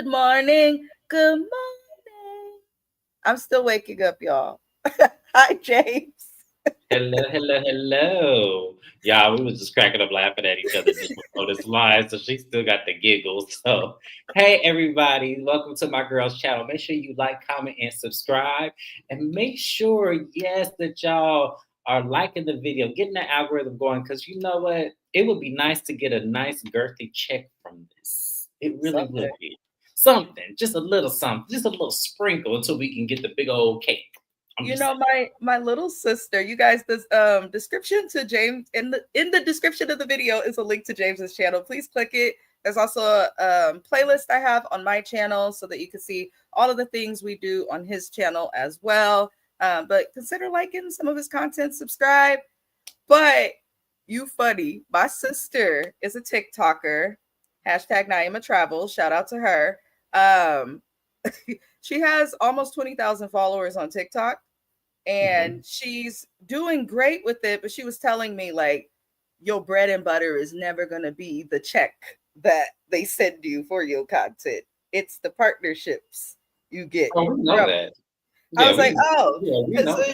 Good morning. Good morning. I'm still waking up, y'all. Hi, James. Hello, hello, hello. Yeah, we was just cracking up laughing at each other just before this live, so she still got the giggles. So, hey everybody, welcome to my girl's channel. Make sure you like, comment, and subscribe. And make sure, yes, that y'all are liking the video, getting the algorithm going, because you know what? It would be nice to get a nice girthy check from this. It really would Something. be. Something, just a little something, just a little sprinkle until we can get the big old cake. I'm You just know, my little sister, you guys, this description to James in the description of the video is a link to James's channel. Please click it. There's also a playlist I have on my channel so that you can see all of the things we do on his channel as well. But consider liking some of his content, subscribe. But you funny. My sister is a TikToker. Hashtag Naima Travel. Shout out to her. Um, she has almost 20,000 followers on TikTok Mhm. and she's doing great with it. But she was telling me, like, your bread and butter is never going to be the check that they send you for your content. It's the partnerships you get Oh, we know from. that. I Yeah, was like, we oh, yeah, we because know.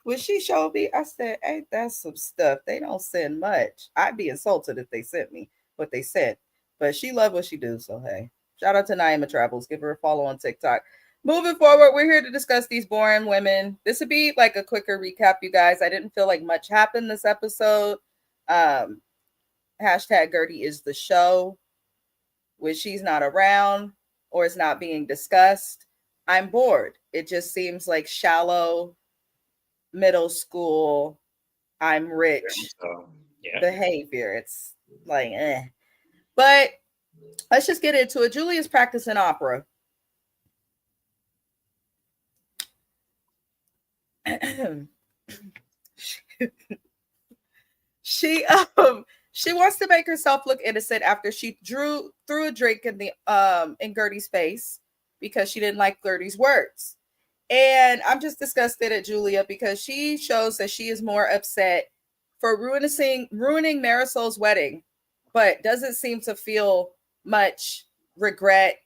when she showed me, I said, ain't that some stuff? They don't send much. I'd be insulted if they sent me what they sent. But she loved what she do. So hey, shout out to Naima Travels. Give her a follow on TikTok. Moving forward, we're here to discuss these boring women. This would be like a quicker recap, you guys. I didn't feel like much happened this episode. Um, Hashtag Gertie is the show when she's not around or it's not being discussed. I'm bored. It just seems like shallow middle school, I'm Yeah, rich so yeah. behavior. It's like, eh. But let's just get into it. Julia's practicing opera. she she wants to make herself look innocent after she threw a drink in Gertie's face because she didn't like Gertie's words. And I'm just disgusted at Julia because she shows that she is more upset for ruining Marisol's wedding, but doesn't seem to feel much regret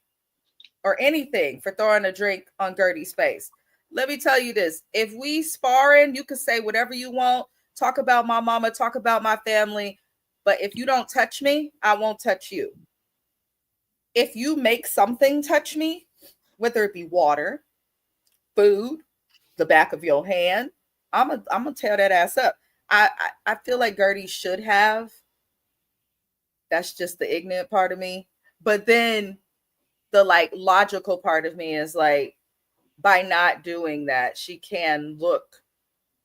or anything for throwing a drink on Gertie's face. Let me tell you this: if we sparring, you can say whatever you want, talk about my mama, talk about my family, but if you don't touch me, I won't touch you. If you make something touch me, whether it be water, food, the back of your hand, I'm gonna tear that ass up. I feel like Gertie should have. That's just the ignorant part of me. But then the like logical part of me is like, by not doing that, she can look.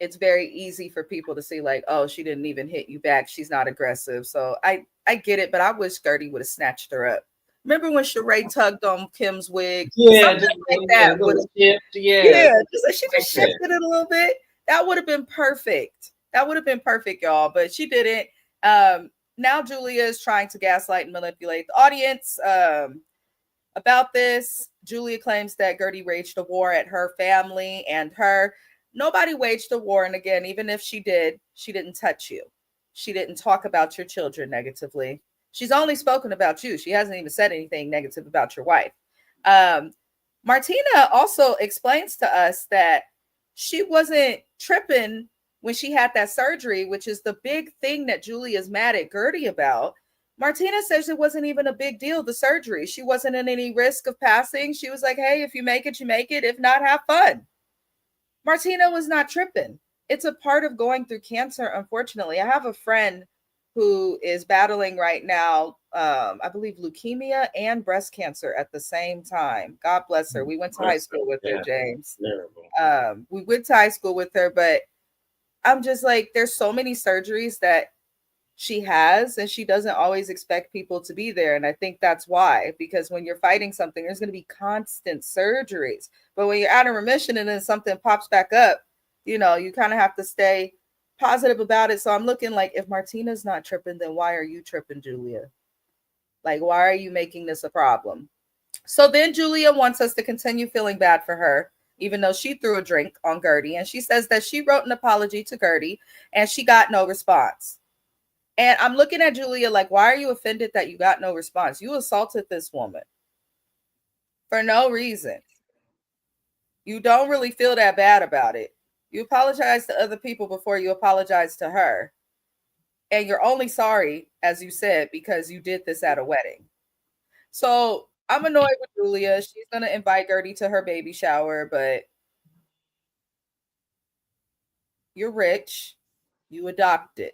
It's very easy for people to see like, oh, she didn't even hit you back. She's not aggressive. So I get it, but I wish Gertie would have snatched her up. Remember when Sheree tugged on Kim's wig? Yeah, Something just like yeah, that a would little have. shift. Yeah, Yeah, just like she like just that. shifted it a little bit. That would have been perfect. That would have been perfect, y'all. But she didn't. Now Julia is trying to gaslight and manipulate the audience. About this, Julia claims that Gertie waged a war at her family and her. Nobody waged a war, and again, even if she did, she didn't touch you. She didn't talk about your children negatively. She's only spoken about you. She hasn't even said anything negative about your wife. Um, Martina also explains to us that she wasn't tripping when she had that surgery, which is the big thing that Julia's mad at Gertie about. Martina says it wasn't even a big deal, the surgery. She wasn't in any risk of passing. She was like, hey, if you make it, you make it. If not, have fun. Martina was not tripping. It's a part of going through cancer, unfortunately. I have a friend who is battling right now, I believe, leukemia and breast cancer at the same time. God bless her. We went to high That's school with her, yeah, James. terrible. We went to high school with her, but I'm just like, there's so many surgeries that she has, and she doesn't always expect people to be there. And I think that's why, because when you're fighting something, there's going to be constant surgeries. But when you're out of remission and then something pops back up, you kind of have to stay positive about it. So I'm looking like, if Martina's not tripping, then why are you tripping, Julia? Like, why are you making this a problem? So then Julia wants us to continue feeling bad for her, even though she threw a drink on Gertie. And she says that she wrote an apology to Gertie and she got no response. And I'm looking at Julia like, why are you offended that you got no response? You assaulted this woman. for no reason. You don't really feel that bad about it. You apologize to other people before you apologize to her. And you're only sorry, as you said, because you did this at a wedding. So I'm annoyed with Julia. She's going to invite Gertie to her baby shower, but you're rich. You adopted.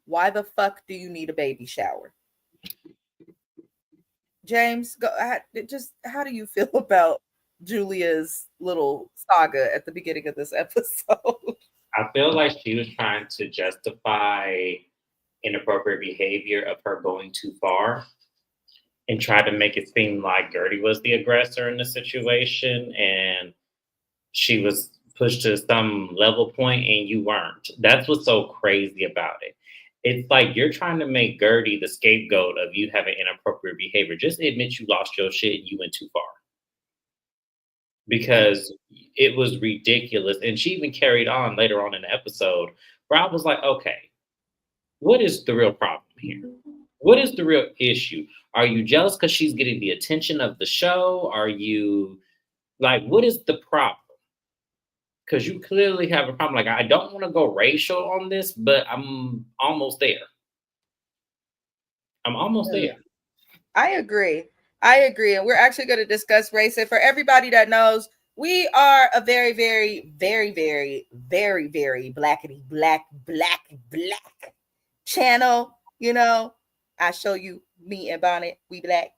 Why the fuck do you need a baby shower? James, go. Just how do you feel about Julia's little saga at the beginning of this episode? I feel like she was trying to justify inappropriate behavior of her going too far and tried to make it seem like Gertie was the aggressor in the situation and she was pushed to some level point and you weren't. That's what's so crazy about it. It's like you're trying to make Gertie the scapegoat of you having inappropriate behavior. Just admit you lost your shit and you went too far. Because it was ridiculous. And she even carried on later on in the episode where I was like, okay, what is the real problem here? What is the real issue? Are you jealous because she's getting the attention of the show? Are you like, what is the problem? Because you clearly have a problem. Like, I don't want to go racial on this, but I'm almost there. I'm almost there. I agree. And we're actually going to discuss race. And for everybody that knows, we are a very, very, very, very, very, very blackety black channel. You know, I show you me and Bonnet. We black.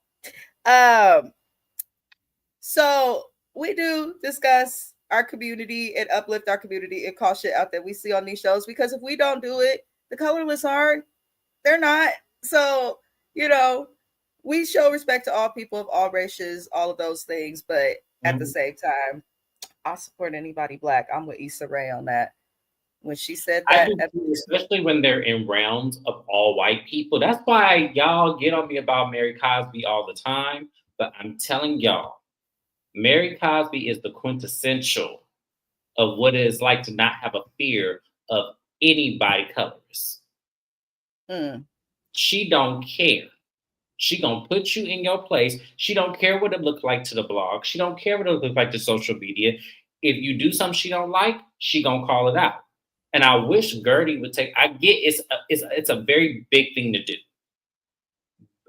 So we do discuss our community and uplift our community and call shit out that we see on these shows, because if we don't do it, the colorless aren't. They're not. So, you know, we show respect to all people of all races, all of those things, but at the same time, I'll support anybody black. I'm with Issa Rae on that. When she said that, I do, especially when they're in rounds of all white people. That's why y'all get on me about Mary Cosby all the time. But I'm telling y'all, Mary Cosby is the quintessential of what it is like to not have a fear of anybody colors. She don't care. She gonna put you in your place. She don't care what it look like to the blog. She don't care what it look like to social media. If you do something she don't like, she gonna call it out. And I wish Gertie would take. I get it's a very big thing to do.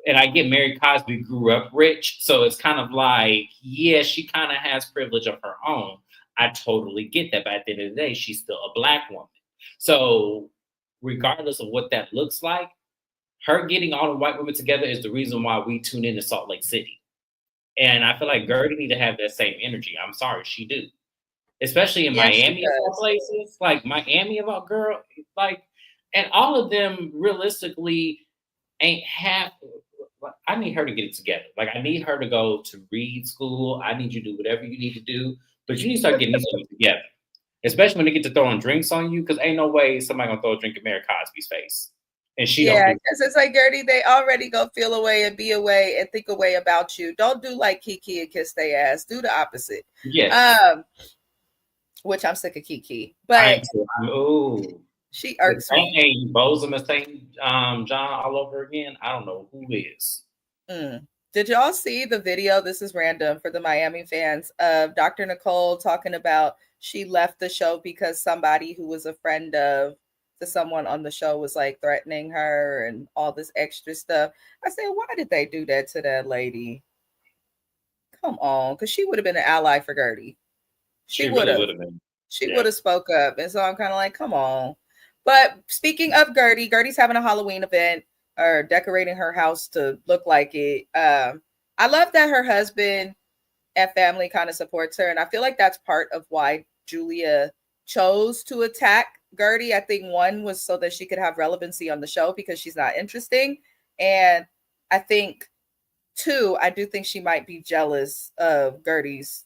And I get Mary Cosby grew up rich, so it's kind of like, yeah, she kind of has privilege of her own. I totally get that, but at the end of the day, she's still a black woman. So regardless of what that looks like, her getting all the white women together is the reason why we tune in to Salt Lake City. And I feel like Gertie need to have that same energy. I'm sorry, she do. Especially in Miami of all places. Like Miami of all girl, like, and all of them realistically ain't half. I need her to get it together. Like, I need her to go to read school. I need you to do whatever you need to do. But you need to start getting these things together. Especially when they get to throwing drinks on you, because ain't no way somebody gonna throw a drink in Mary Cosby's face. And she don't. Because it's like, Gertie, they already go feel away and be away and think away about you. Don't do like Kiki and kiss their ass. Do the opposite. Yes. Which I'm sick of Kiki. But she irks me. Hey, Bosom and St. John all over again. I don't know who is. Did y'all see the video? This is random for the Miami fans of Dr. Nicole talking about she left the show because somebody who was a friend of someone on the show was like threatening her and all this extra stuff. I said, why did they do that to that lady? Come on, because she would have been an ally for Gertie. She would have. She would have spoke up. And so I'm kind of like, come on. But speaking of Gertie, Gertie's having a Halloween event or decorating her house to look like it. I love that her husband and family kind of supports her. And I feel like that's part of why Julia chose to attack Gertie. I think one was so that she could have relevancy on the show because she's not interesting. And I think two, I do think she might be jealous of Gertie's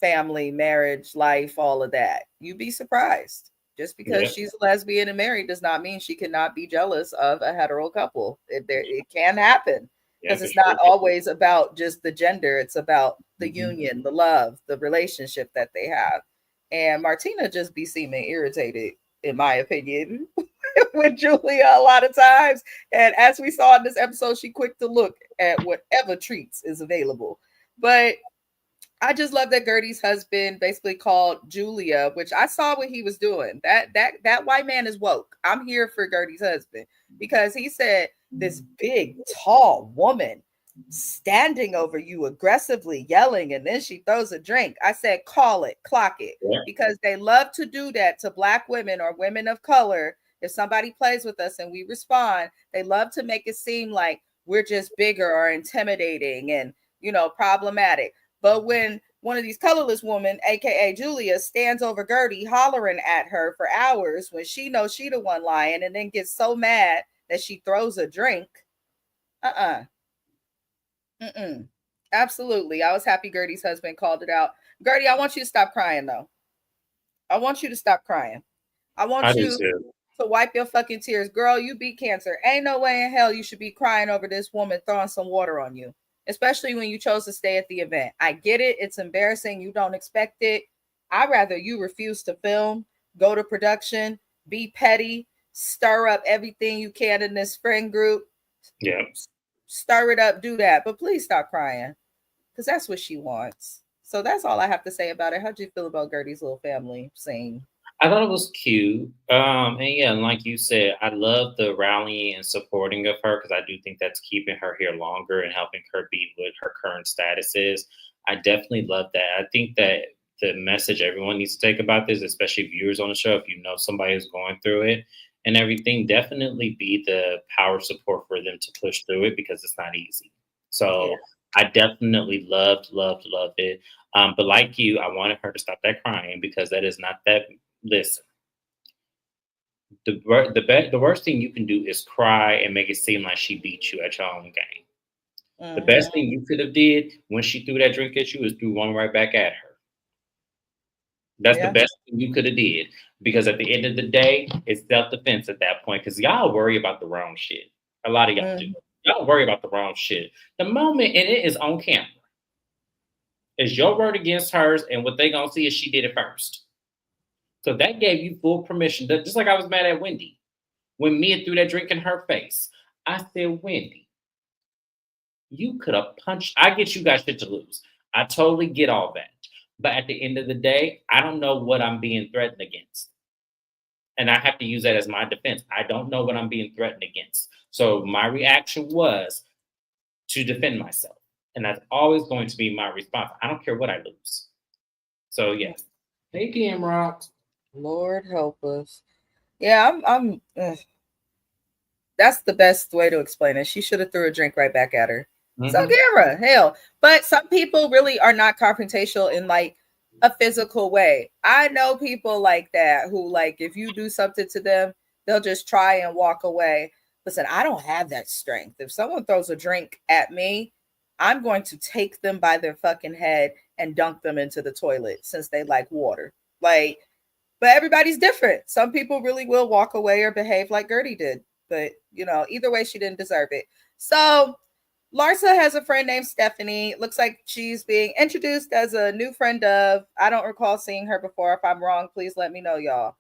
family, marriage, life, all of that. You'd be surprised. Just because she's a lesbian and married does not mean she cannot be jealous of a hetero couple. It can happen because it's not always about just the gender. It's about the union, the love, the relationship that they have. And Martina just be seeming irritated, in my opinion, with Julia a lot of times. And as we saw in this episode, she quick to look at whatever treats is available. But I just love that Gertie's husband basically called Julia, which I saw what he was doing. That white man is woke. I'm here for Gertie's husband because he said this big, tall woman standing over you aggressively yelling, and then she throws a drink. I said, call it, clock it, Yeah. because they love to do that to Black women or women of color. If somebody plays with us and we respond, they love to make it seem like we're just bigger or intimidating and, problematic. But when one of these colorless women, aka Julia, stands over Gertie hollering at her for hours when she knows she the one lying, and then gets so mad that she throws a drink. Mm-mm. Absolutely. I was happy Gertie's husband called it out. Gertie, I want you to stop crying though. I want you to stop crying. I I want do you too. to wipe your fucking tears. Girl, you beat cancer. Ain't no way in hell you should be crying over this woman throwing some water on you, especially when you chose to stay at the event. I get it. It's embarrassing. You don't expect it. I'd rather you refuse to film, go to production, be petty, stir up everything you can in this friend group. Yeah. Stir it up, do that. But please stop crying because that's what she wants. So that's all I have to say about it. How'd you feel about Gertie's little family scene? I thought it was cute. And yeah, and like you said, I love the rallying and supporting of her because I do think that's keeping her here longer and helping her be what her current status is. I definitely love that. I think that the message everyone needs to take about this, especially viewers on the show, if you know somebody who's going through it and everything, definitely be the power support for them to push through it because it's not easy. Yeah. So I definitely loved it. But like you, I wanted her to stop that crying because that is not that. Listen, the worst thing you can do is cry and make it seem like she beat you at your own game. The Mm-hmm. best thing you could have did when she threw that drink at you is threw one right back at her. That's the Yeah. best thing you could have did because at the end of the day, it's self defense at that point. Because y'all worry about the wrong shit. A lot of y'all do. Mm-hmm. Y'all worry about the wrong shit. The moment and it is on camera, it's your word against hers, and what they gonna see is she did it first. So that gave you full permission. Just like I was mad at Wendy when Mia threw that drink in her face. I said, Wendy, you could have punched. I get you got shit to lose. I totally get all that. But at the end of the day, I don't know what I'm being threatened against. And I have to use that as my defense. I don't know what I'm being threatened against. So my reaction was to defend myself. And that's always going to be my response. I don't care what I lose. So, yes. Hey, PM Rocks. Lord help us. Yeah, that's the best way to explain it. She should have threw a drink right back at her. So Mm-hmm. camera, hell. But some people really are not confrontational in like a physical way. I know people like that who like if you do something to them, they'll just try and walk away. Listen, I don't have that strength. If someone throws a drink at me, I'm going to take them by their fucking head and dunk them into the toilet since they like water. Like, but everybody's different. Some people really will walk away or behave like Gertie did. But, either way, she didn't deserve it. So Larsa has a friend named Stephanie. Looks like she's being introduced as a new friend of. I don't recall seeing her before. If I'm wrong, please let me know, y'all.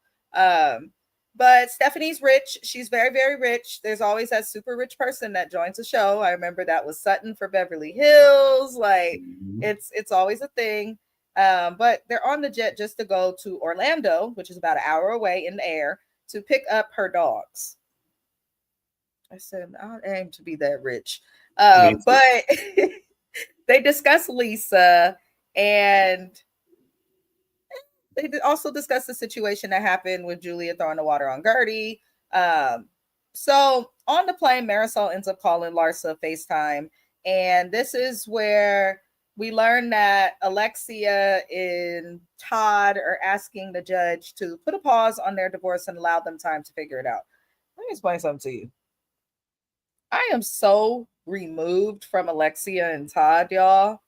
But Stephanie's rich. She's very, very rich. There's always that super rich person that joins the show. I remember that was Sutton for Beverly Hills. Like it's always a thing. But they're on the jet just to go to Orlando, which is about an hour away in the air, to pick up her dogs. I said, I don't aim to be that rich. But they discuss Lisa and they also discuss the situation that happened with Julia throwing the water on Gertie. So on the plane, Marisol ends up calling Larsa FaceTime. And this is where we learn that Alexia and Todd are asking the judge to put a pause on their divorce and allow them time to figure it out. Let me explain something to you. I am so removed from Alexia and Todd, y'all.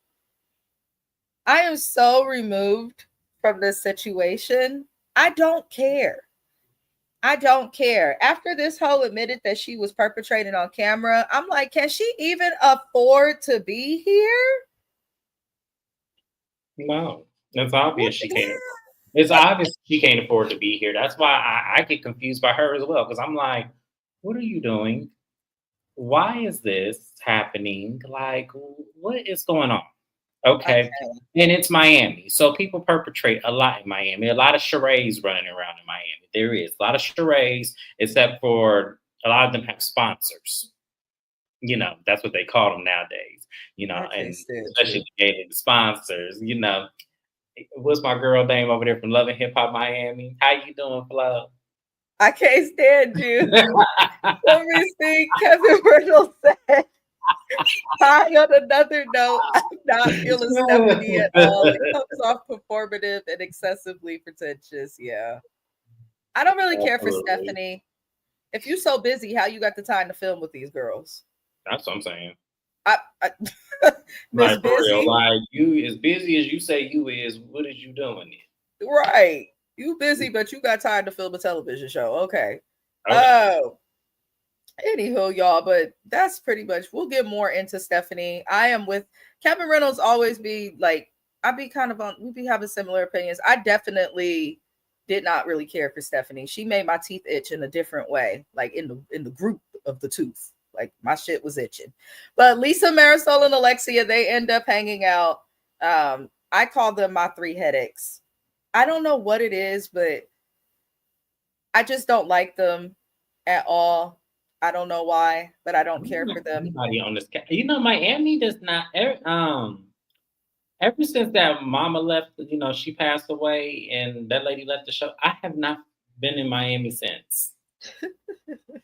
I am so removed from this situation. I don't care. I don't care. After this hoe admitted that she was perpetrated on camera, I'm like, can she even afford to be here? No, it's obvious she can't. It's obvious she can't afford to be here. That's why I get confused by her as well. Because I'm like, what are you doing? Why is this happening? Like, what is going on? Okay. And it's Miami. So people perpetrate a lot in Miami. A lot of charades running around in Miami. There is a lot of charades, except for a lot of them have sponsors. That's what they call them nowadays. I And can't stand especially you. the sponsors. What's my girl name over there from Love and Hip Hop Miami? How you doing, Flo? I can't stand you. Let me see. Kevin Reynolds said, "Hi, on another note, I'm not feeling Stephanie at all. It comes off performative and excessively pretentious." Yeah. I don't really care for Absolutely. Stephanie. If you so busy, how you got the time to film with these girls? That's what I'm saying. I Miss Like for real, Busy, like you as busy as you say you is, what is you doing right? You busy, but you got time to film a television show. Okay. then? Okay. Oh, anywho, y'all, but that's pretty much. We'll get more into Stephanie. I am with Kevin Reynolds. Always be like, I'd be kind of on. We'd be having similar opinions. I definitely did not really care for Stephanie. She made my teeth itch in a different way, like in the group of the tooth. Like my shit was itching. But Lisa, Marisol, and Alexia, they end up hanging out. I call them my three headaches. I don't know what it is, but I just don't like them at all. I don't know why, but I don't care for them. Anybody on this? Miami does not. Ever since that mama left, she passed away, and that lady left the show. I have not been in Miami since.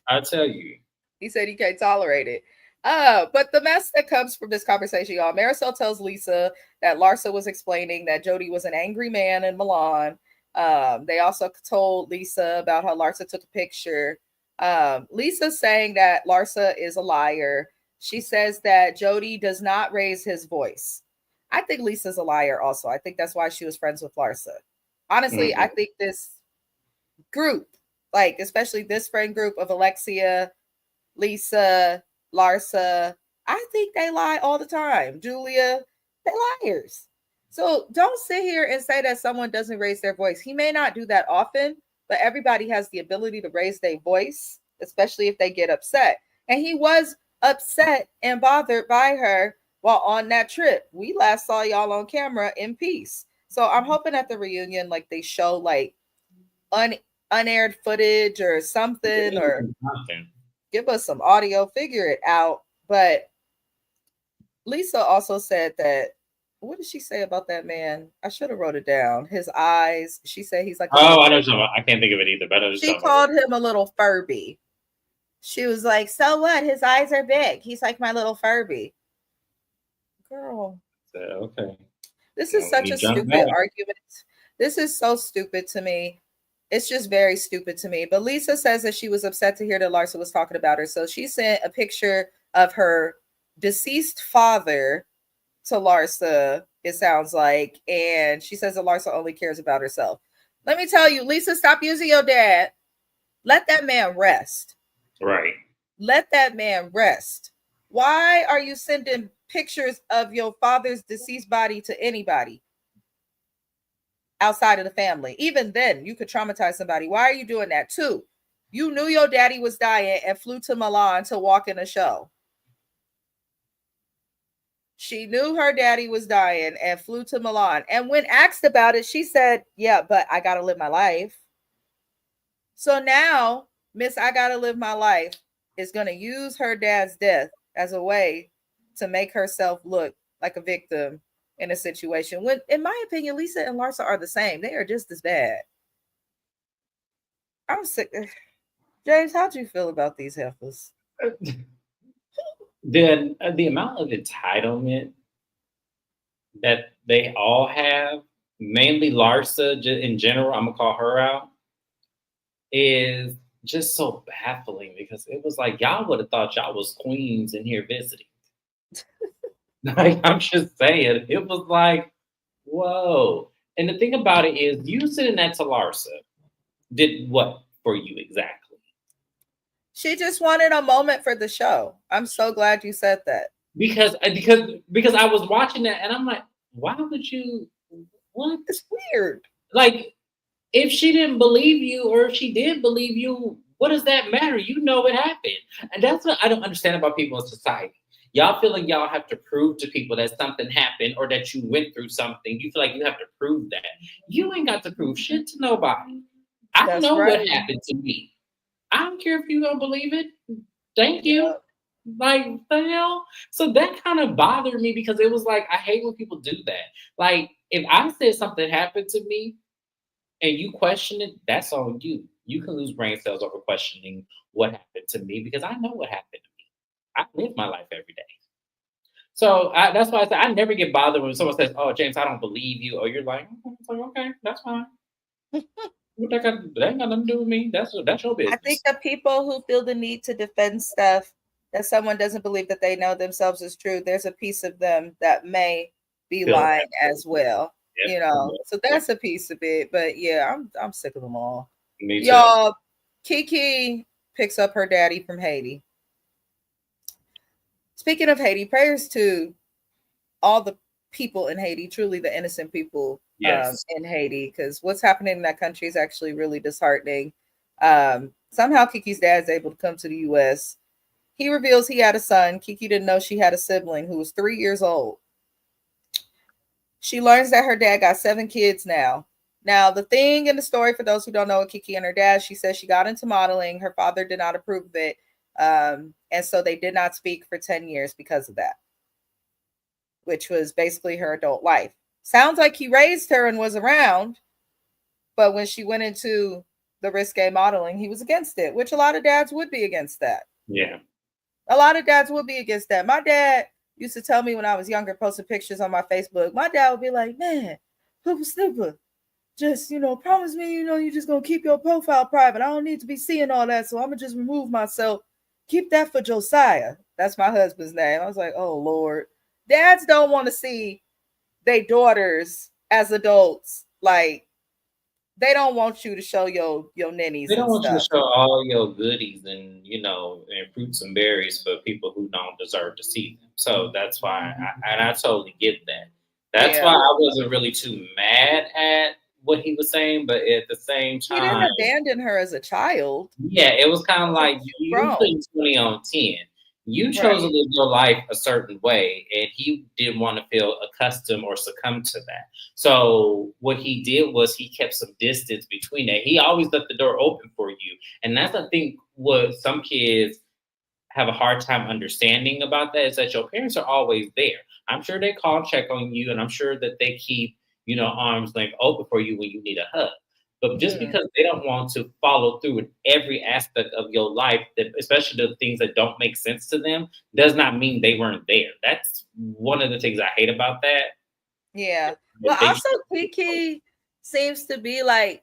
I tell you. He said he can't tolerate it. But the mess that comes from this conversation, y'all, Marisol tells Lisa that Larsa was explaining that Jody was an angry man in Milan. They also told Lisa about how Larsa took a picture. Lisa saying that Larsa is a liar. She says that Jody does not raise his voice. I think Lisa's a liar also. I think that's why she was friends with Larsa. Honestly, I Mhm. think this group, like especially this friend group of Alexia, Lisa, Larsa, I think they lie all the time. Julia, they liars. So don't sit here and say that someone doesn't raise their voice. He may not do that often, but everybody has the ability to raise their voice, especially if they get upset. And he was upset and bothered by her while on that trip. We last saw y'all on camera in peace. So I'm hoping at the reunion, like they show like un- unaired footage or something, or Nothing. give us some audio, figure it out. But Lisa also said that, what did she say about that man? I should have wrote it down. His eyes. She said he's like a Oh, little. I know. I can't think of it either. But I know what She you're talking called him a little Furby. She was like, "So what? His eyes are big. He's like my little Furby." Girl, about. Okay. this is Now let such me a jump stupid back. argument. This is so stupid to me. It's just very stupid to me. But Lisa says that she was upset to hear that Larsa was talking about her. So she sent a picture of her deceased father to Larsa, it sounds like. And she says that Larsa only cares about herself. Let me tell you, Lisa, stop using your dad. Let that man rest. Right. Let that man rest. Why are you sending pictures of your father's deceased body to anybody outside of the family? Even then, you could traumatize somebody. Why are you doing that too? You knew your daddy was dying and flew to Milan to walk in a show. She knew her daddy was dying and flew to Milan. And when asked about it, she said, "Yeah, but I got to live my life." So now, Miss I Gotta Live My Life is going to use her dad's death as a way to make herself look like a victim in a situation. When, in my opinion, Lisa and Larsa are the same. They are just as bad. I'm sick. James, how'd you feel about these heifers? The amount of entitlement that they all have, mainly Larsa in general, I'm gonna call her out, is just so baffling because it was like y'all would have thought y'all was queens in here visiting. Like I'm just saying, it was like, whoa. And the thing about it is, you sitting next to Larsa did what for you exactly? She just wanted a moment for the show. I'm so glad you said that. Because I was watching that and I'm like, why would you? What? It's weird. Like, if she didn't believe you or if she did believe you, what does that matter? You know it happened. And that's what I don't understand about people in society. Y'all feel like y'all have to prove to people that something happened or that you went through something. You feel like you have to prove that. You ain't got to prove shit to nobody. I That's know what right. happened to me. I don't care if you don't believe it. Thank you. Yep. Like, the hell? So that kind of bothered me because it was like, I hate when people do that. Like, if I said something happened to me and you question it, that's on you. You can lose brain cells over questioning what happened to me because I know what happened to me. I live my life every day. So that's why I said I never get bothered when someone says, "Oh, James, I don't believe you," or you're like, it's like, "Okay, that's fine. That ain't got nothing to do with me. That's your I think business." the people who feel the need to defend stuff that someone doesn't believe that they know themselves is true, there's a piece of them that may be Feel lying that. as well. Yep. So that's a piece of it. But yeah, I'm sick of them all. Me too. Y'all, Kiki picks up her daddy from Haiti. Speaking of Haiti, prayers to all the people in Haiti, truly the innocent people Yes. in Haiti, because what's happening in that country is actually really disheartening. Somehow Kiki's dad is able to come to the US. He reveals he had a son. Kiki didn't know she had a sibling who was 3 years old. She learns that her dad got 7 kids now. Now, the thing in the story, for those who don't know Kiki and her dad, she says she got into modeling. Her father did not approve of it. And so they did not speak for 10 years because of that, which was basically her adult life. Sounds like he raised her and was around, but when she went into the risque modeling, he was against it, which a lot of dads would be against that. Yeah. A lot of dads would be against that. My dad used to tell me when I was younger, posting pictures on my Facebook, my dad would be like, man, Poopa Snooper, just, promise me, you're just going to keep your profile private. I don't need to be seeing all that, so I'm going to just remove myself. Keep that for Josiah. That's my husband's name. I was like, oh, Lord. Dads don't want to see their daughters as adults. Like, they don't want you to show your ninnies They don't and want you to stuff. show all your goodies and fruits and berries for people who don't deserve to see them. So that's why, I totally get that. That's why Yeah. I wasn't really too mad at what he was saying, but at the same He didn't time, abandon her as a child. yeah, it was kind of Like, like she you grown. putting 20 on 10. You chose to Right. live your life a certain way, and he didn't want to feel accustomed or succumb to that. So what he did was he kept some distance between that. He always left the door open for you, and that's I think what some kids have a hard time understanding about that is that your parents are always there. I'm sure they call, check on you, and I'm sure that they keep arms length open for you when you need a hug. But just Mm-hmm. because they don't want to follow through with every aspect of your life, that especially the things that don't make sense to them, does not mean they weren't there. That's one of the things I hate about that. Yeah. Well, They also Kiki seems to be like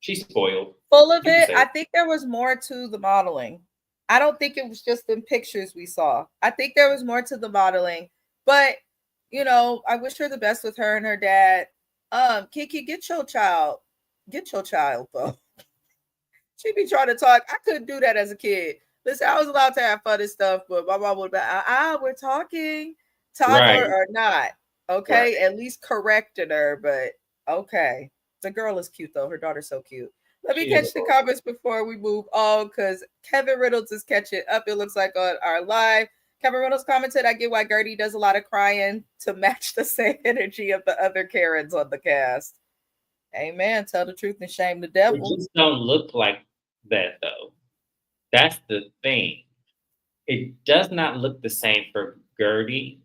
she's spoiled. full of You can it. say I think there was more to the modeling. I don't think it was just in pictures we saw. I think there was more to the modeling. But, I wish her the best with her and her dad. Kiki, get your child. Get your child, though. She be trying to talk. I couldn't do that as a kid. Listen, I was allowed to have fun and stuff, but my mom would be we're talking, toddler right, or not. right. Okay, at least corrected her, but okay. The girl is cute though. Her daughter's so cute. Let me She is catch the comments before we move on because Kevin Reynolds is catching up. It looks like on our live. Kevin Reynolds commented, I get why Gertie does a lot of crying to match the same energy of the other Karens on the cast. Amen. Tell the truth and shame the It devil. just don't look like that though. That's the thing. It does not look the same for Gertie,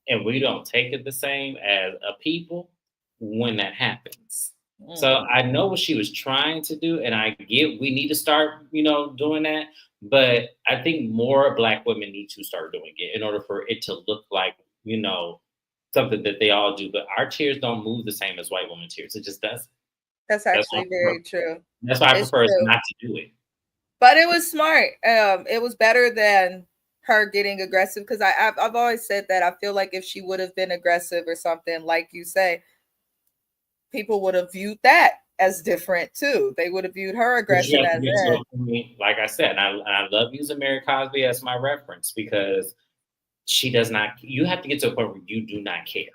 and we don't take it the same as a people when that happens. So Mm-mm. I know what she was trying to do, and I get we need to start, doing that. But I think more Black women need to start doing it in order for it to look like, something that they all do. But our tears don't move the same as white women tears. It just doesn't. That's That's why I actually prefer, very true. that's why I It's prefer us true. not to do it. But it was smart. It was better than her getting aggressive because I've always said that I feel like if she would have been aggressive or something, like you say, people would have viewed that as different too. They would have viewed her But you aggression have to as get to a point, like I said, and I love using Mary Cosby as my reference because she does not. You have to get to a point where you do not care.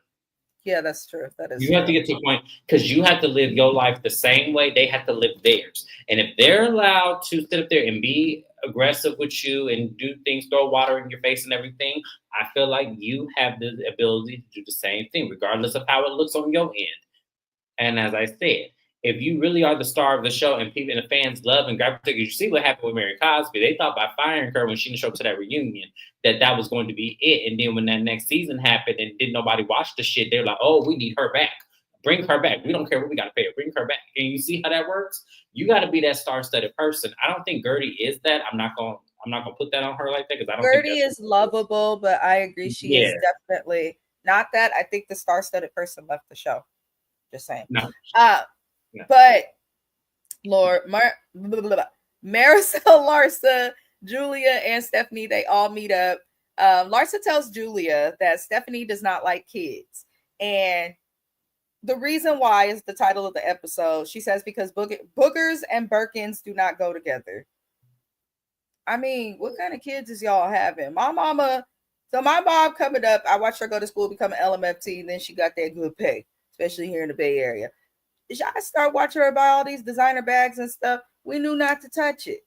yeah, that's true. That is You have to true. get to a point because you have to live your life the same way they have to live theirs. And if they're allowed to sit up there and be aggressive with you and do things, throw water in your face and everything, I feel like you have the ability to do the same thing, regardless of how it looks on your end. And as I said, if you really are the star of the show and people and the fans love and gravitate, you see what happened with Mary Cosby. They thought by firing her when she didn't show up to that reunion that was going to be it. And then when that next season happened and didn't nobody watch the shit, they're like, oh, we need her back. Bring her back. We don't care what we got to pay her. Bring her back. And you see how that works? You got to be that star-studded person. I don't think Gertie is that. I'm not gonna put that on her like that because I don't Gertie think is lovable, but I agree she is definitely not that. I think the star-studded person left the show. Just saying. No. But Lord, Marisol, Larsa, Julia, and Stephanie, they all meet up. Larsa tells Julia that Stephanie does not like kids. And the reason why is the title of the episode. She says because boogers and Birkins do not go together. I mean, what kind of kids is y'all having? My mom coming up, I watched her go to school, become an LMFT, and then she got that good pay, especially here in the Bay Area. I start watching her buy all these designer bags and stuff. We knew not to touch it.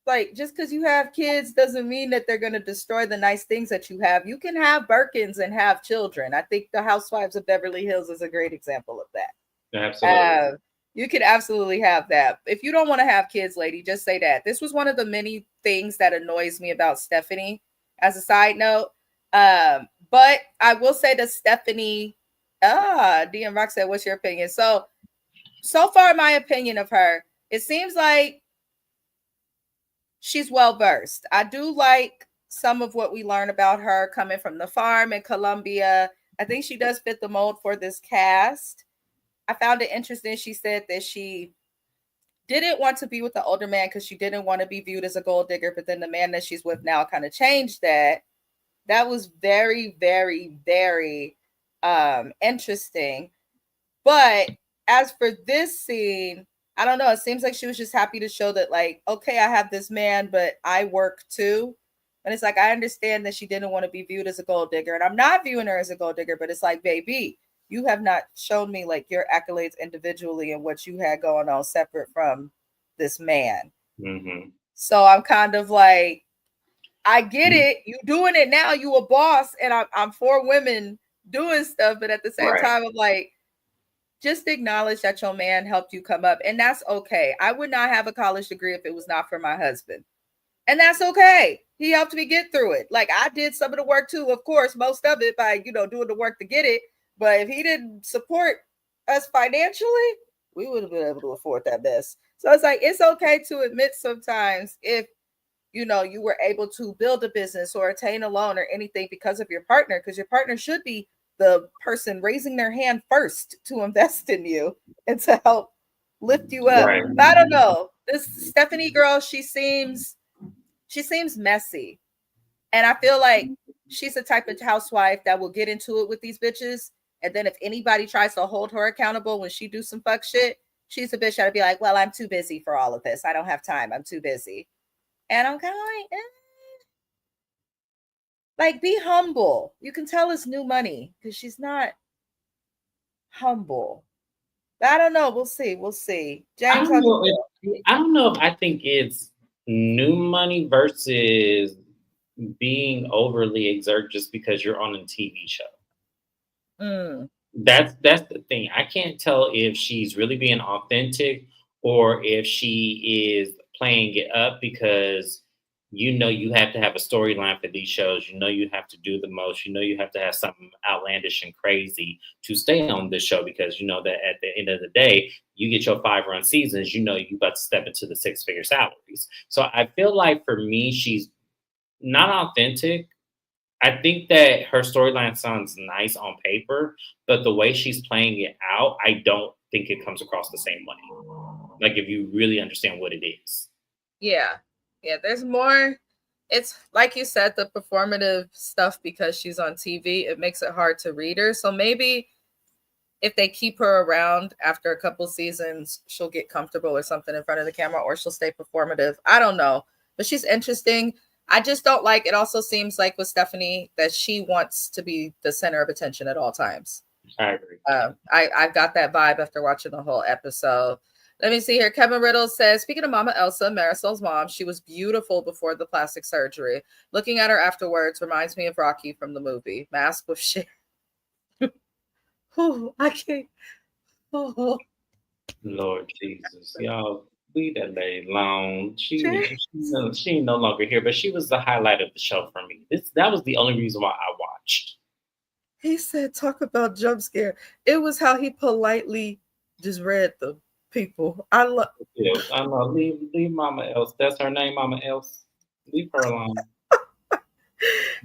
Like, just because you have kids doesn't mean that they're going to destroy the nice things that you have. You can have Birkins and have children. I think the Housewives of Beverly Hills is a great example of that. Absolutely. You could absolutely have that. If you don't want to have kids, lady, just say that. This was one of the many things that annoys me about Stephanie as a side note. But I will say that Stephanie, DM Rock said, what's your opinion? So far, my opinion of her, it seems like she's well-versed. I do like some of what we learn about her coming from the farm in Colombia. I think she does fit the mold for this cast. I found it interesting. She said that she didn't want to be with the older man because she didn't want to be viewed as a gold digger, but then the man that she's with now kind of changed that. That was very, very, very interesting. But as for this scene, I don't know. It seems like she was just happy to show that, like, okay, I have this man, but I work too. And it's like, I understand that she didn't want to be viewed as a gold digger. And I'm not viewing her as a gold digger, but it's like, baby, you have not shown me like your accolades individually and what you had going on separate from this man. Mm-hmm. So I'm kind of like, I get it. You doing it now. You a boss, and I'm for women doing stuff. But at the same time, I'm like, just acknowledge that your man helped you come up, and that's okay. I would not have a college degree if it was not for my husband, and that's okay. He helped me get through it. Like, I did some of the work too, of course, most of it by doing the work to get it. But if he didn't support us financially, we would have been able to afford that mess. So it's like, it's okay to admit sometimes if you were able to build a business or attain a loan or anything because of your partner, because your partner should be the person raising their hand first to invest in you and to help lift you up. Right. But I don't know. This Stephanie girl, she seems messy. And I feel like she's the type of housewife that will get into it with these bitches. And then if anybody tries to hold her accountable when she do some fuck shit, she's a bitch that'll be like, well, I'm too busy for all of this. I don't have time. I'm too busy. And I'm kind of like, be humble. You can tell it's new money because she's not humble. But I don't know. We'll see. James, I don't know if I think it's new money versus being overly exert just because you're on a TV show. That's the thing. I can't tell if she's really being authentic or if she is playing it up because you have to have a storyline for these shows. You have to do the most. You have to have something outlandish and crazy to stay on this show because that at the end of the day, you get your 5-run seasons. You about to step into the 6-figure salaries. So I feel like for me, she's not authentic. I think that her storyline sounds nice on paper, but the way she's playing it out, I don't think it comes across the same way. Like if you really understand what it is. Yeah, there's more. It's like you said, the performative stuff because she's on TV, it makes it hard to read her. So maybe if they keep her around after a couple seasons, she'll get comfortable or something in front of the camera, or she'll stay performative. I don't know, but she's interesting. I just don't like, it also seems like with Stephanie that she wants to be the center of attention at all times. I agree. I got that vibe after watching the whole episode. Let me see here. Kevin Riddle says, speaking of Mama Elsa, Marisol's mom, she was beautiful before the plastic surgery. Looking at her afterwards reminds me of Rocky from the movie. Mask with shit. Oh, I can't. Oh, Lord Jesus, y'all, leave that lady alone. Jay. She no longer here, but she was the highlight of the show for me. That was the only reason why I watched. He said, talk about jump scare. It was how he politely just read the people. I love. Yeah, I know. Leave Mama Else. That's her name, Mama Else. Leave her alone.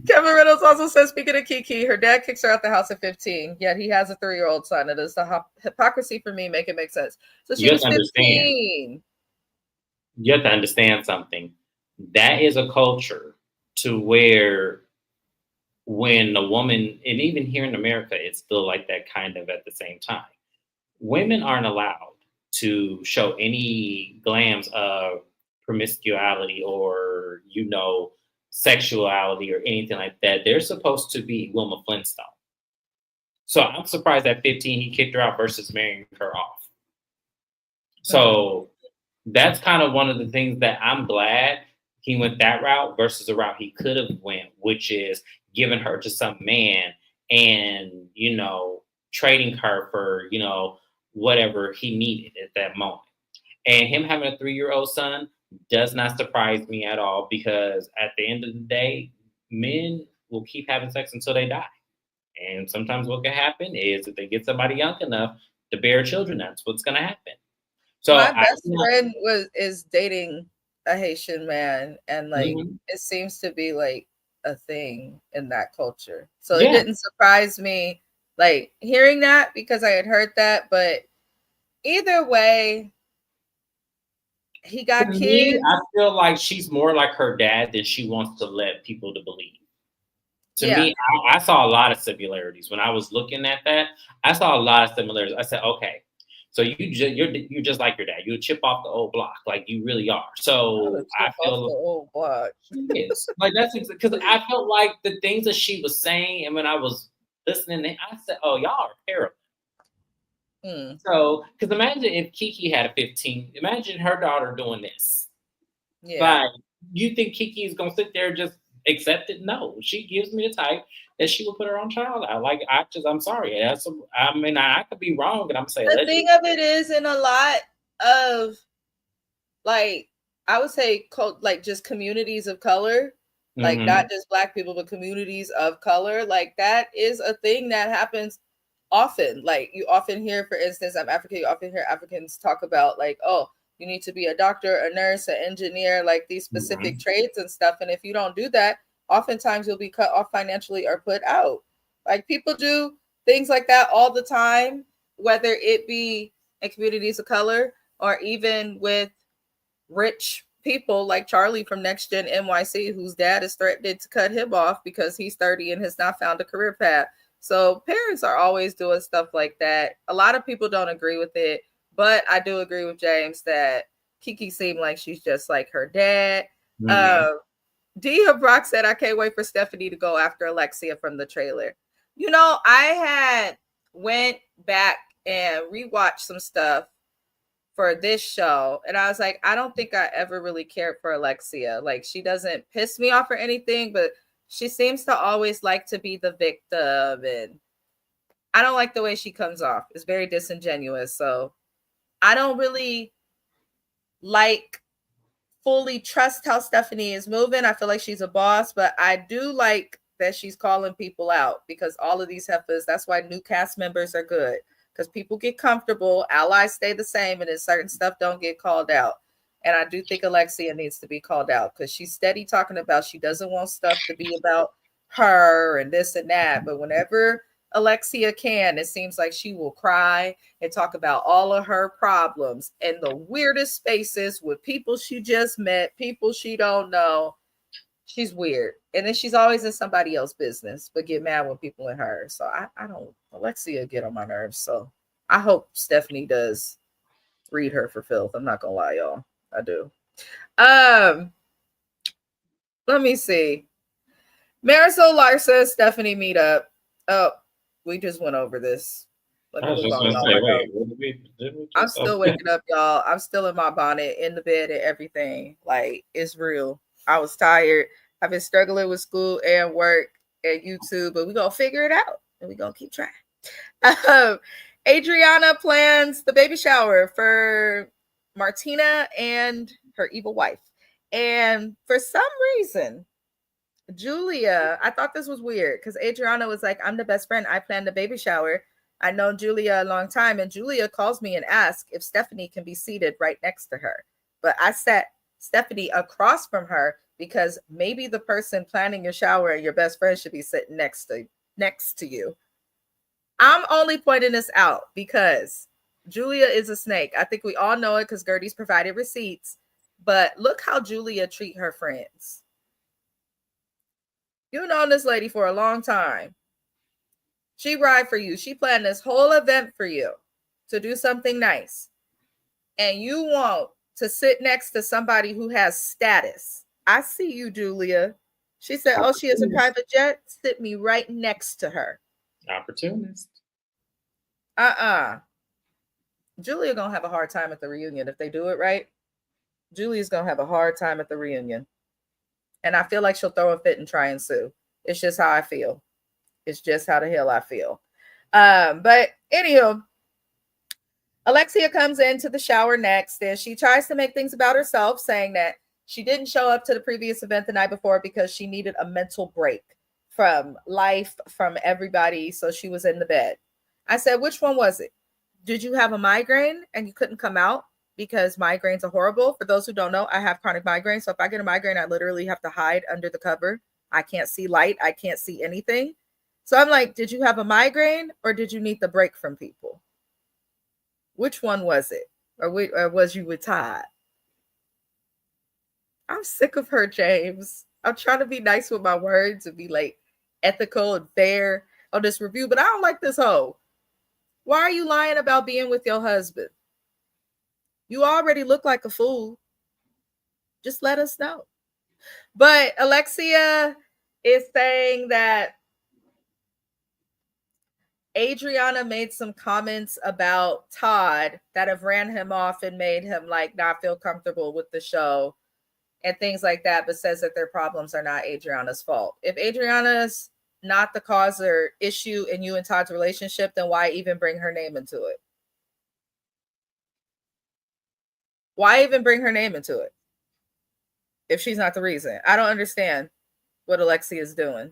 Kevin Reynolds also says, speaking of Kiki, her dad kicks her out the house at 15, yet he has a 3-year-old son. It is the hypocrisy for me. Make it make sense. So she You have was to understand. 15. You have to understand something. That is a culture to where when a woman, and even here in America, it's still like that kind of at the same time. Women aren't allowed to show any glams of promiscuity or, sexuality or anything like that. They're supposed to be Wilma Flintstone. So I'm surprised at 15 he kicked her out versus marrying her off. So that's kind of one of the things that I'm glad he went that route versus the route he could have went, which is giving her to some man and, trading her for, whatever he needed at that moment. And him having a 3-year-old son does not surprise me at all because at the end of the day, men will keep having sex until they die. And sometimes what can happen is if they get somebody young enough to bear children, that's what's going to happen. So My best friend is dating a Haitian man, and it seems to be like a thing in that culture. So it didn't surprise me hearing that because I had heard that, but either way, he got to kids. me, I feel like she's more like her dad than she wants to let people to believe. To me, I saw a lot of similarities when I was looking at that. I saw a lot of similarities. I said, okay, so you're just like your dad. You chip off the old block, like you really are. So I feel the old block. She is like that's because I felt like the things that she was saying, and when I was listening, I said, "Oh, y'all are terrible." So, because imagine if Kiki had a 15, imagine her daughter doing this. Yeah. But you think Kiki is gonna sit there and just accept it? No, she gives me the type that she will put her own child out. Like I'm sorry. I could be wrong, and I'm saying the thing of it is, in a lot of I would say just communities of color, not just Black people, but communities of color, that is a thing that happens often. You often hear, for instance, I'm African, you often hear Africans talk about oh, you need to be a doctor, a nurse, an engineer, these specific trades and stuff. And if you don't do that, oftentimes you'll be cut off financially or put out. People do things like that all the time, whether it be in communities of color or even with rich people like Charlie from Next Gen NYC, whose dad is threatening to cut him off because he's 30 and has not found a career path. So parents are always doing stuff like that. A lot of people don't agree with it, but I do agree with James that Kiki seemed like she's just like her dad. Dia Brock said, I can't wait for Stephanie to go after Alexia from the trailer. I had went back and rewatched some stuff for this show, and I was like, I don't think I ever really cared for Alexia. She doesn't piss me off or anything, but she seems to always like to be the victim, and I don't like the way she comes off. It's very disingenuous. So I don't really fully trust how Stephanie is moving. I feel like she's a boss, but I do like that she's calling people out, because all of these heifers, that's why new cast members are good, because people get comfortable, allies stay the same, and then certain stuff don't get called out. And I do think Alexia needs to be called out, because she's steady talking about she doesn't want stuff to be about her and this and that. But whenever Alexia can, it seems like she will cry and talk about all of her problems in the weirdest spaces with people she just met, people she don't know. She's weird. And then she's always in somebody else's business, but get mad when people in her. So I don't, Alexia get on my nerves. So I hope Stephanie does read her for filth. I'm not gonna lie, y'all. I do. Let me see. Marisol Larsa, Stephanie meetup. Oh, we just went over this. Let I me was move just on, gonna y'all. say, I know. wait, what did we I'm just? still waking up, y'all. I'm still in my bonnet, in the bed, and everything. Like, it's real. I was tired. I've been struggling with school and work and YouTube, but we're going to figure it out and we're going to keep trying. Adriana plans the baby shower for Martina and her evil wife. And for some reason, Julia, I thought this was weird because Adriana was like, I'm the best friend. I planned the baby shower. I know Julia a long time. And Julia calls me and asks if Stephanie can be seated right next to her. But I sat Stephanie across from her because maybe the person planning your shower and your best friend should be sitting next to you. I'm only pointing this out because Julia is a snake. I think we all know it because Gertie's provided receipts. But look how Julia treat her friends. You've known this lady for a long time. She ride for you. She planned this whole event for you to do something nice. And you want to sit next to somebody who has status. I see you, Julia. She said, oh, she has a private jet. Sit me right next to her. Opportunist. Julia gonna have a hard time at the reunion if they do it right. Julia's gonna have a hard time at the reunion. And I feel like she'll throw a fit and try and sue. It's just how I feel. It's just how the hell I feel. But anywho, Alexia comes into the shower next and she tries to make things about herself, saying that she didn't show up to the previous event the night before because she needed a mental break from life, from everybody. So she was in the bed. I said, which one was it? Did you have a migraine and you couldn't come out? Because migraines are horrible. For those who don't know, I have chronic migraine. So if I get a migraine, I literally have to hide under the cover. I can't see light. I can't see anything. So I'm like, did you have a migraine or did you need the break from people? Which one was it? Or was you with Todd? I'm sick of her, James. I'm trying to be nice with my words and be like ethical and fair on this review, but I don't like this hoe. Why are you lying about being with your husband? You already look like a fool. Just let us know. But Alexia is saying that Adriana made some comments about Todd that have ran him off and made him like not feel comfortable with the show and things like that, but says that their problems are not Adriana's fault. If Adriana's not the cause or issue in you and Todd's relationship, then why even bring her name into it? Why even bring her name into it if she's not the reason? I don't understand what Alexia is doing.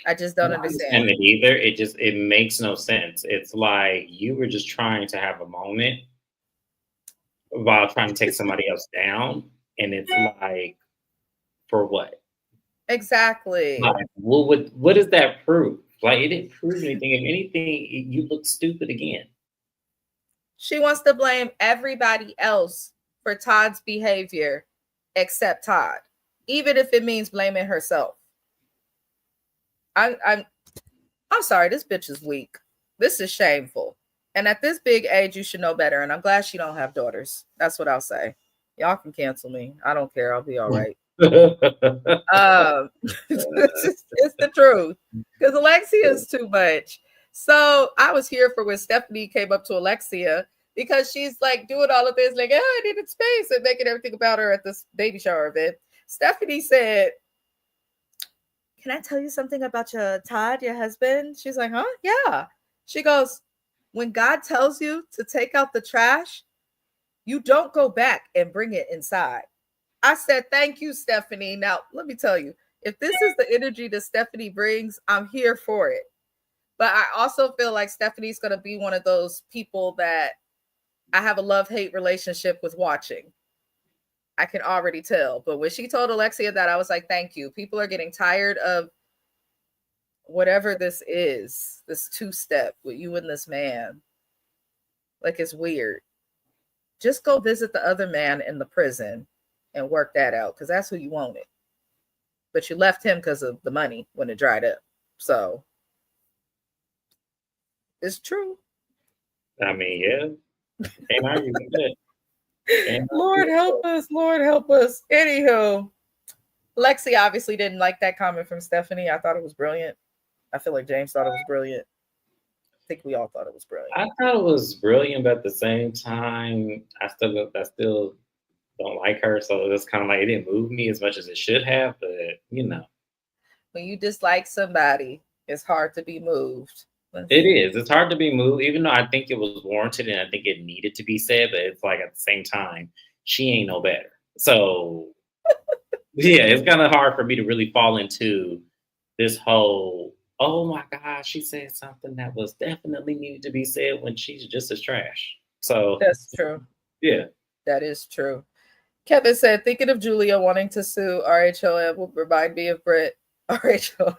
I just don't understand. It either. It makes no sense. It's like you were just trying to have a moment while trying to take somebody else down, and it's like, for what? Exactly. Like, what does that prove? Like, it didn't prove anything. If anything, you look stupid again. She wants to blame everybody else for Todd's behavior except Todd, even if it means blaming herself. I'm sorry, this bitch is weak. This is shameful. And at this big age, you should know better. And I'm glad she don't have daughters. That's what I'll say. Y'all can cancel me. I don't care. I'll be all right. It's the truth. Because Alexia is too much. So I was here for when Stephanie came up to Alexia because she's like doing all of this, like, oh, I needed space and making everything about her at this baby shower event. Stephanie said, can I tell you something about your Todd, your husband? She's like, huh? Yeah. She goes, when God tells you to take out the trash, you don't go back and bring it inside. I said, thank you, Stephanie. Now, let me tell you, if this is the energy that Stephanie brings, I'm here for it. But I also feel like Stephanie's going to be one of those people that I have a love-hate relationship with watching. I can already tell. But when she told Alexia that, I was like, thank you. People are getting tired of whatever this is, this two-step with you and this man. Like, it's weird. Just go visit the other man in the prison and work that out, because that's who you wanted. But you left him because of the money when it dried up. So it's true. I mean, yeah. Can't argue with that. Lord help us. Lord help us. Anywho, Lexi obviously didn't like that comment from Stephanie. I thought it was brilliant. I feel like James thought it was brilliant. think we all thought it was brilliant. I thought it was brilliant, but at the same time, I still don't like her. So it's kind of like it didn't move me as much as it should have. But when you dislike somebody, it's hard to be moved. It is. It's hard to be moved, even though I think it was warranted and I think it needed to be said. But it's like at the same time, she ain't no better. So yeah, it's kind of hard for me to really fall into this whole. Oh my gosh, she said something that was definitely needed to be said when she's just as trash. So that's true. Yeah, that is true. Kevin said, thinking of Julia wanting to sue RHOM will remind me of Brit. RHOM.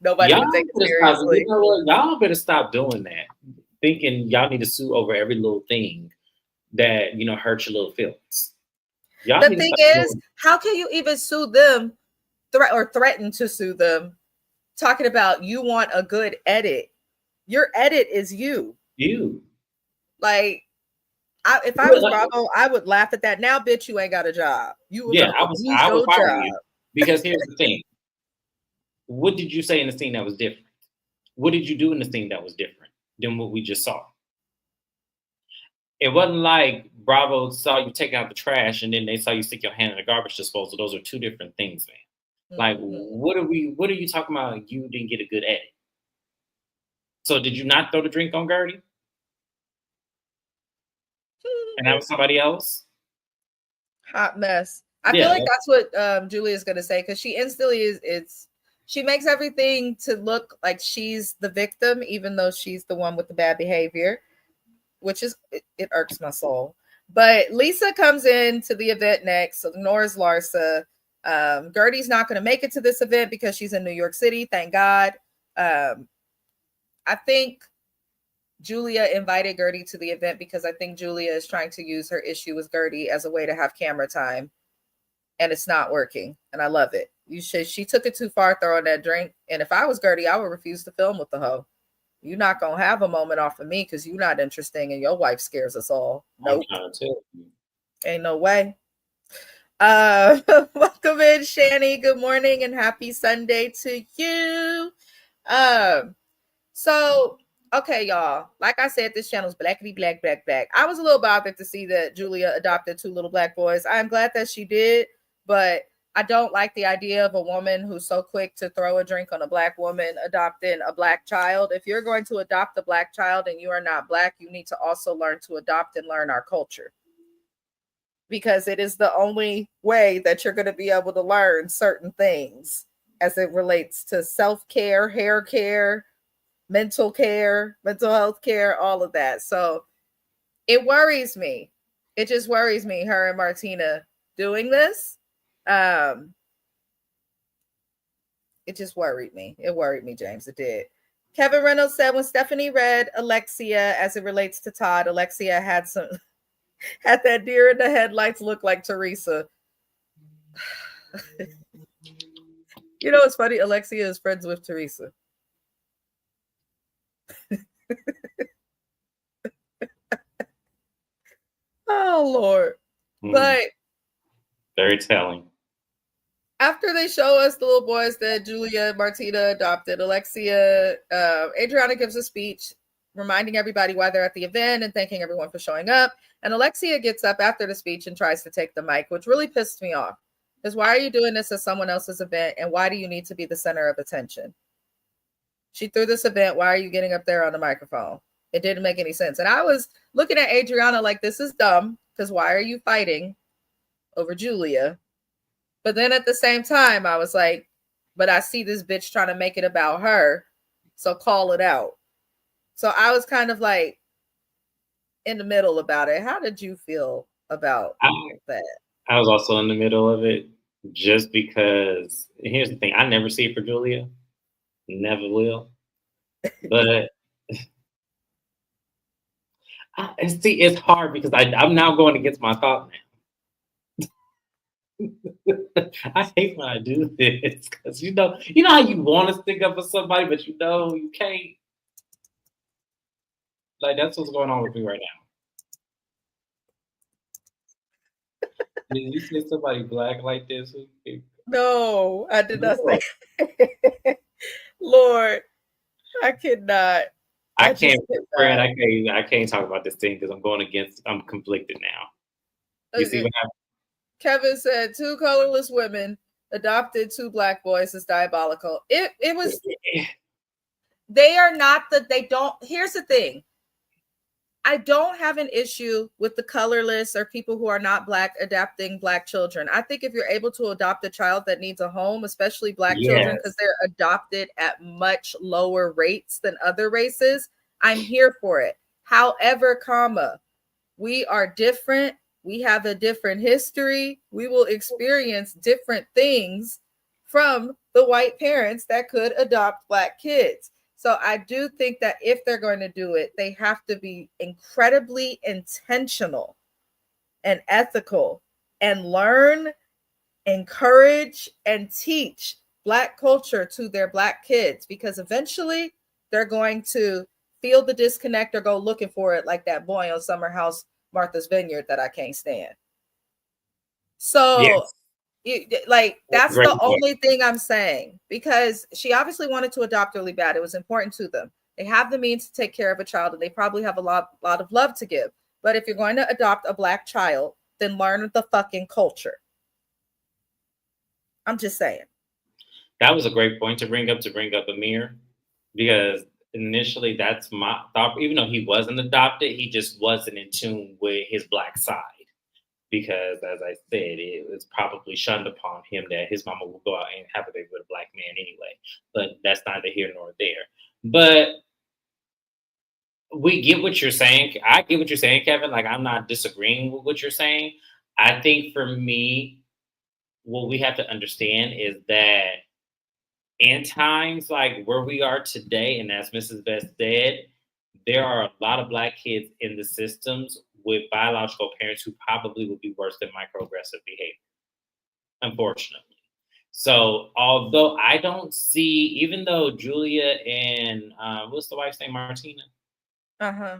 Nobody would take it seriously. You know what? Y'all better stop doing that. Thinking y'all need to sue over every little thing that hurt your little feelings. The thing is, how can you even sue them, threaten to sue them, talking about you want a good edit? Your edit is you. Like, if I was Bravo, I would laugh at that. Now, bitch, you ain't got a job. I would fire you because here's the thing. What did you say in the scene that was different? What did you do in the scene that was different than what we just saw? It wasn't like Bravo saw you take out the trash and then they saw you stick your hand in the garbage disposal. Those are two different things, man. Like, what are you talking about? You didn't get a good edit. So did you not throw the drink on Gertie? And that was somebody else? Hot mess. I feel like that's what Julia's going to say, because she instantly she makes everything to look like she's the victim, even though she's the one with the bad behavior, which is, it irks my soul. But Lisa comes in to the event next, so ignores Larsa. Gertie's not going to make it to this event because she's in New York City, thank God. I think Julia invited Gertie to the event because I think Julia is trying to use her issue with Gertie as a way to have camera time. And it's not working. And I love it. She took it too far throwing that drink. And if I was Gertie, I would refuse to film with the hoe. You're not going to have a moment off of me because you're not interesting and your wife scares us all. Nope. Ain't no way. Welcome in, Shani. Good morning and happy Sunday to you. So, okay, y'all. Like I said, this channel's blackity black, black, black. I was a little bothered to see that Julia adopted 2 little black boys. I'm glad that she did, but I don't like the idea of a woman who's so quick to throw a drink on a black woman adopting a black child. If you're going to adopt a black child and you are not black, you need to also learn to adopt and learn our culture, because it is the only way that you're going to be able to learn certain things as it relates to self-care, hair care, mental health care, all of that. So it worries me. It just worries me, her and Martina doing this. It just worried me. It worried me, James. It did. Kevin Reynolds said when Stephanie read Alexia as it relates to Todd, Alexia had that deer in the headlights look like Teresa. You know, it's funny. Alexia is friends with Teresa. Oh, Lord. But very telling. After they show us the little boys that Julia and Martina adopted, Alexia, Adriana gives a speech reminding everybody why they're at the event and thanking everyone for showing up. And Alexia gets up after the speech and tries to take the mic, which really pissed me off. Because why are you doing this at someone else's event? And why do you need to be the center of attention? She threw this event. Why are you getting up there on the microphone? It didn't make any sense. And I was looking at Adriana like, this is dumb. Because why are you fighting over Julia? But then at the same time, I was like, but I see this bitch trying to make it about her. So call it out. So I was kind of like in the middle about it. How did you feel about that? I was also in the middle of it just because here's the thing. I never see it for Julia. Never will. But see, it's hard because I'm now going against my thought now. I hate when I do this because you know how you want to stick up for somebody, but you can't. Like, that's what's going on with me right now. Did you see somebody black like this? No, I did not say. Lord, I cannot. I That just can't, hit Fred. bad. I can't talk about this thing because I'm conflicted now. You see Uh, what happened? Kevin said 2 colorless women adopted 2 black boys is diabolical. It was, they are not they don't, here's the thing. I don't have an issue with the colorless or people who are not black adopting black children. I think if you're able to adopt a child that needs a home, especially black children, because Yes. they're adopted at much lower rates than other races, I'm here for it. However, comma, we are different. We have a different history. We will experience different things from the white parents that could adopt black kids. So I do think that if they're going to do it, they have to be incredibly intentional and ethical and learn, encourage, and teach black culture to their black kids, because eventually they're going to feel the disconnect or go looking for it, like that boy on Summer House Martha's Vineyard that I can't stand. So Yes. that's Great the point. only thing I'm saying, because she obviously wanted to adopt really bad. It was important to them. They have the means to take care of a child, and they probably have a lot of love to give. But if you're going to adopt a black child, then learn the fucking culture. I'm just saying. That was a great point to bring up Amir, because initially that's my thought. Even though he wasn't adopted, he just wasn't in tune with his black side. Because, as I said, it was probably shunned upon him that his mama would go out and have a baby with a black man anyway. But that's neither here nor there. But we get what you're saying. I get what you're saying, Kevin. Like, I'm not disagreeing with what you're saying. I think for me, what we have to understand is that in times like where we are today, and as Mrs. Best said, there are a lot of black kids in the systems with biological parents who probably would be worse than microaggressive behavior, unfortunately. So, although I don't see, even though Julia and what's the wife's name, Martina? Uh-huh.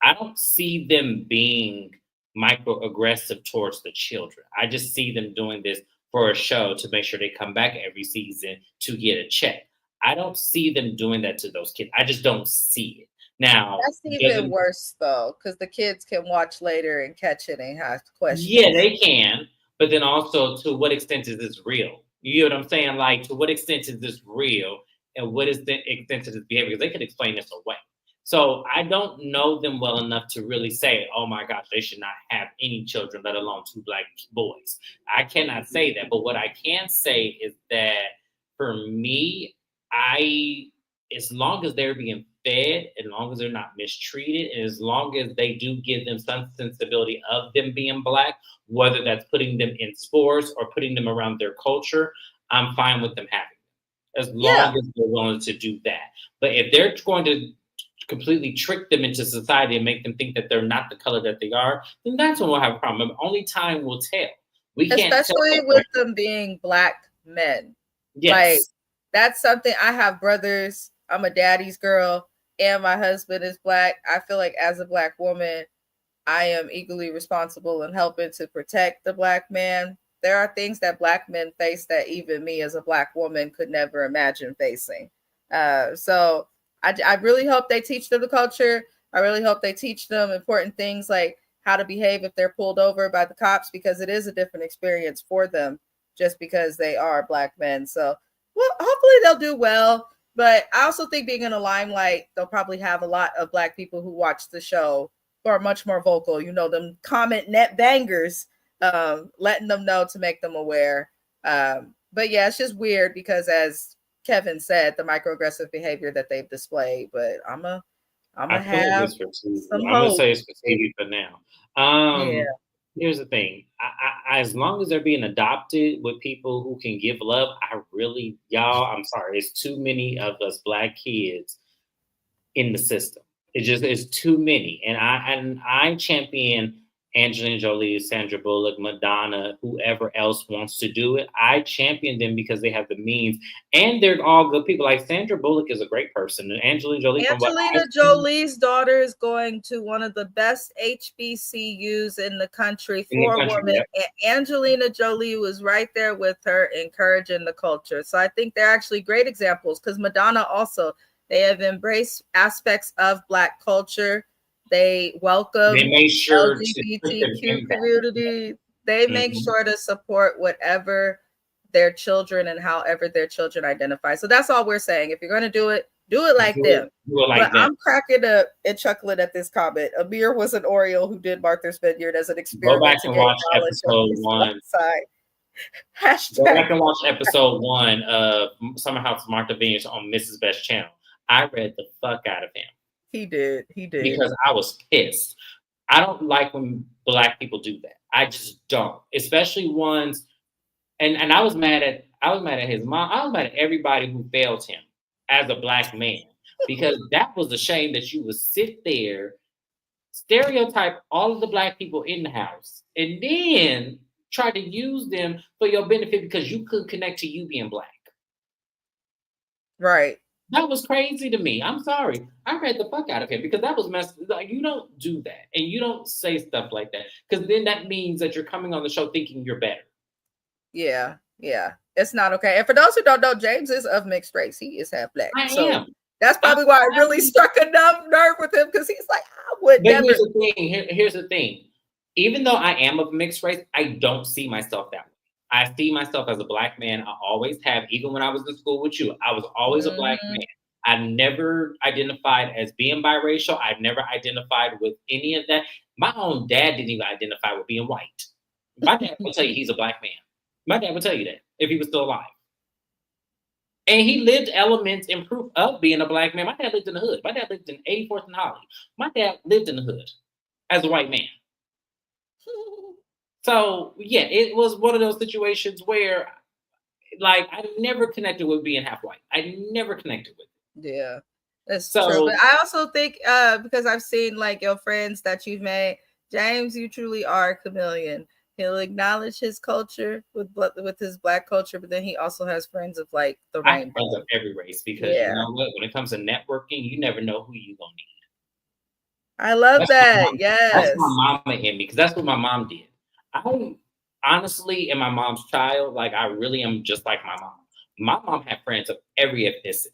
I don't see them being microaggressive towards the children. I just see them doing this for a show to make sure they come back every season to get a check. I don't see them doing that to those kids. I just don't see it. Now, That's even doesn't worse though, because the kids can watch later and catch it and have yeah, questions. they can, but then also to what extent is this real? You know what I'm saying? Like, to what extent is this real, and what is the extent of this behavior? Because they could explain this away. So I don't know them well enough to really say, oh my gosh, they should not have any children, let alone 2 black boys. I cannot say that. But what I can say is that for me, I, as long as they're being fed, as long as they're not mistreated, and as long as they do give them some sensibility of them being black, whether that's putting them in sports or putting them around their culture, I'm fine with them having them, as Yeah, long as they're willing to do that. But if they're going to completely trick them into society and make them think that they're not the color that they are, then that's when we'll have a problem. Only time will tell. We can't tell. especially with them being black men. Like, Yes. that's something. I have brothers. I'm a daddy's girl, and my husband is black. I feel like as a black woman, I am equally responsible in helping to protect the black man. There are things that black men face that even me as a black woman could never imagine facing. So I really hope they teach them the culture. I really hope they teach them important things like how to behave if they're pulled over by the cops, because it is a different experience for them just because they are black men. So, well, hopefully they'll do well. But I also think being in the limelight, they'll probably have a lot of black people who watch the show who are much more vocal. You know, them comment net bangers, letting them know to make them aware. But yeah, it's just weird because, as Kevin said, the microaggressive behavior that they've displayed. But I'm I gonna feel like have it's for TV. some I'm gonna hope. say it's for TV for now. Yeah, Here's the thing. As long as they're being adopted with people who can give love, I really, y'all, I'm sorry, it's too many of us black kids in the system. It just is too many, and I champion Angelina Jolie, Sandra Bullock, Madonna, whoever else wants to do it. I champion them because they have the means, and they're all good people. Like Sandra Bullock is a great person, and Angelina Jolie, from what Angelina I've seen Jolie's daughter is going to one of the best HBCUs in the country in the for country, women. yep. And Angelina Jolie was right there with her, encouraging the culture. So I think they're actually great examples, because Madonna also They have embraced aspects of Black culture. They welcome They made sure to put their LGBTQ name back. community. They make Mhm. sure to support whatever their children and however their children identify. So that's all we're saying. If you're going to do it like them. Do it like But them. I'm cracking up and chuckling at this comment. Amir was an Oriole who did Martha's Vineyard as an experiment Go back to and gain watch knowledge of episode his 1. side. Go Hashtag. back and watch episode 1 of Summer House Martha Vineyards on Mrs. Best channel. I read the fuck out of him. He did. Because I was pissed. I don't like when Black people do that. I just don't. Especially ones, and I was mad at his mom. I was mad at everybody who failed him as a Black man. Because that was a shame that you would sit there, stereotype all of the Black people in the house, and then try to use them for your benefit because you couldn't connect to you being Black. Right. That was crazy to me. I'm sorry. I read the fuck out of him because that was messed. Like, you don't do that, and you don't say stuff like that because then that means that you're coming on the show thinking you're better. Yeah, it's not okay. And for those who don't know, James is of mixed race. He is half Black. I am. That's probably why it really struck a nerve with him because he's like, I would but never. Here's the thing. Here's the thing. Even though I am of mixed race, I don't see myself that way. I see myself as a Black man. I always have. Even when I was in school with you, I was always a Black man. I never identified as being biracial. I never identified with any of that. My own dad didn't even identify with being white. My dad will tell you he's a Black man. My dad would tell you that if he was still alive. And he lived elements and proof of being a Black man. My dad lived in the hood. My dad lived in 84th and Holly. My dad lived in the hood as a white man. So, yeah, it was one of those situations where, like, I never connected with being half white. I never connected with it. Yeah, that's true. But I also think, because I've seen, like, your friends that you've made, James, you truly are a chameleon. He'll acknowledge his culture with his Black culture, but then he also has friends of, like, the rainbow. I have friends of every race because you know what? When it comes to networking, you never know who you're going to need. I love that. Yes. That's my mama in me because that's what my mom did. I honestly am my mom's child. Like, I really am just like my mom. My mom had friends of every ethnicity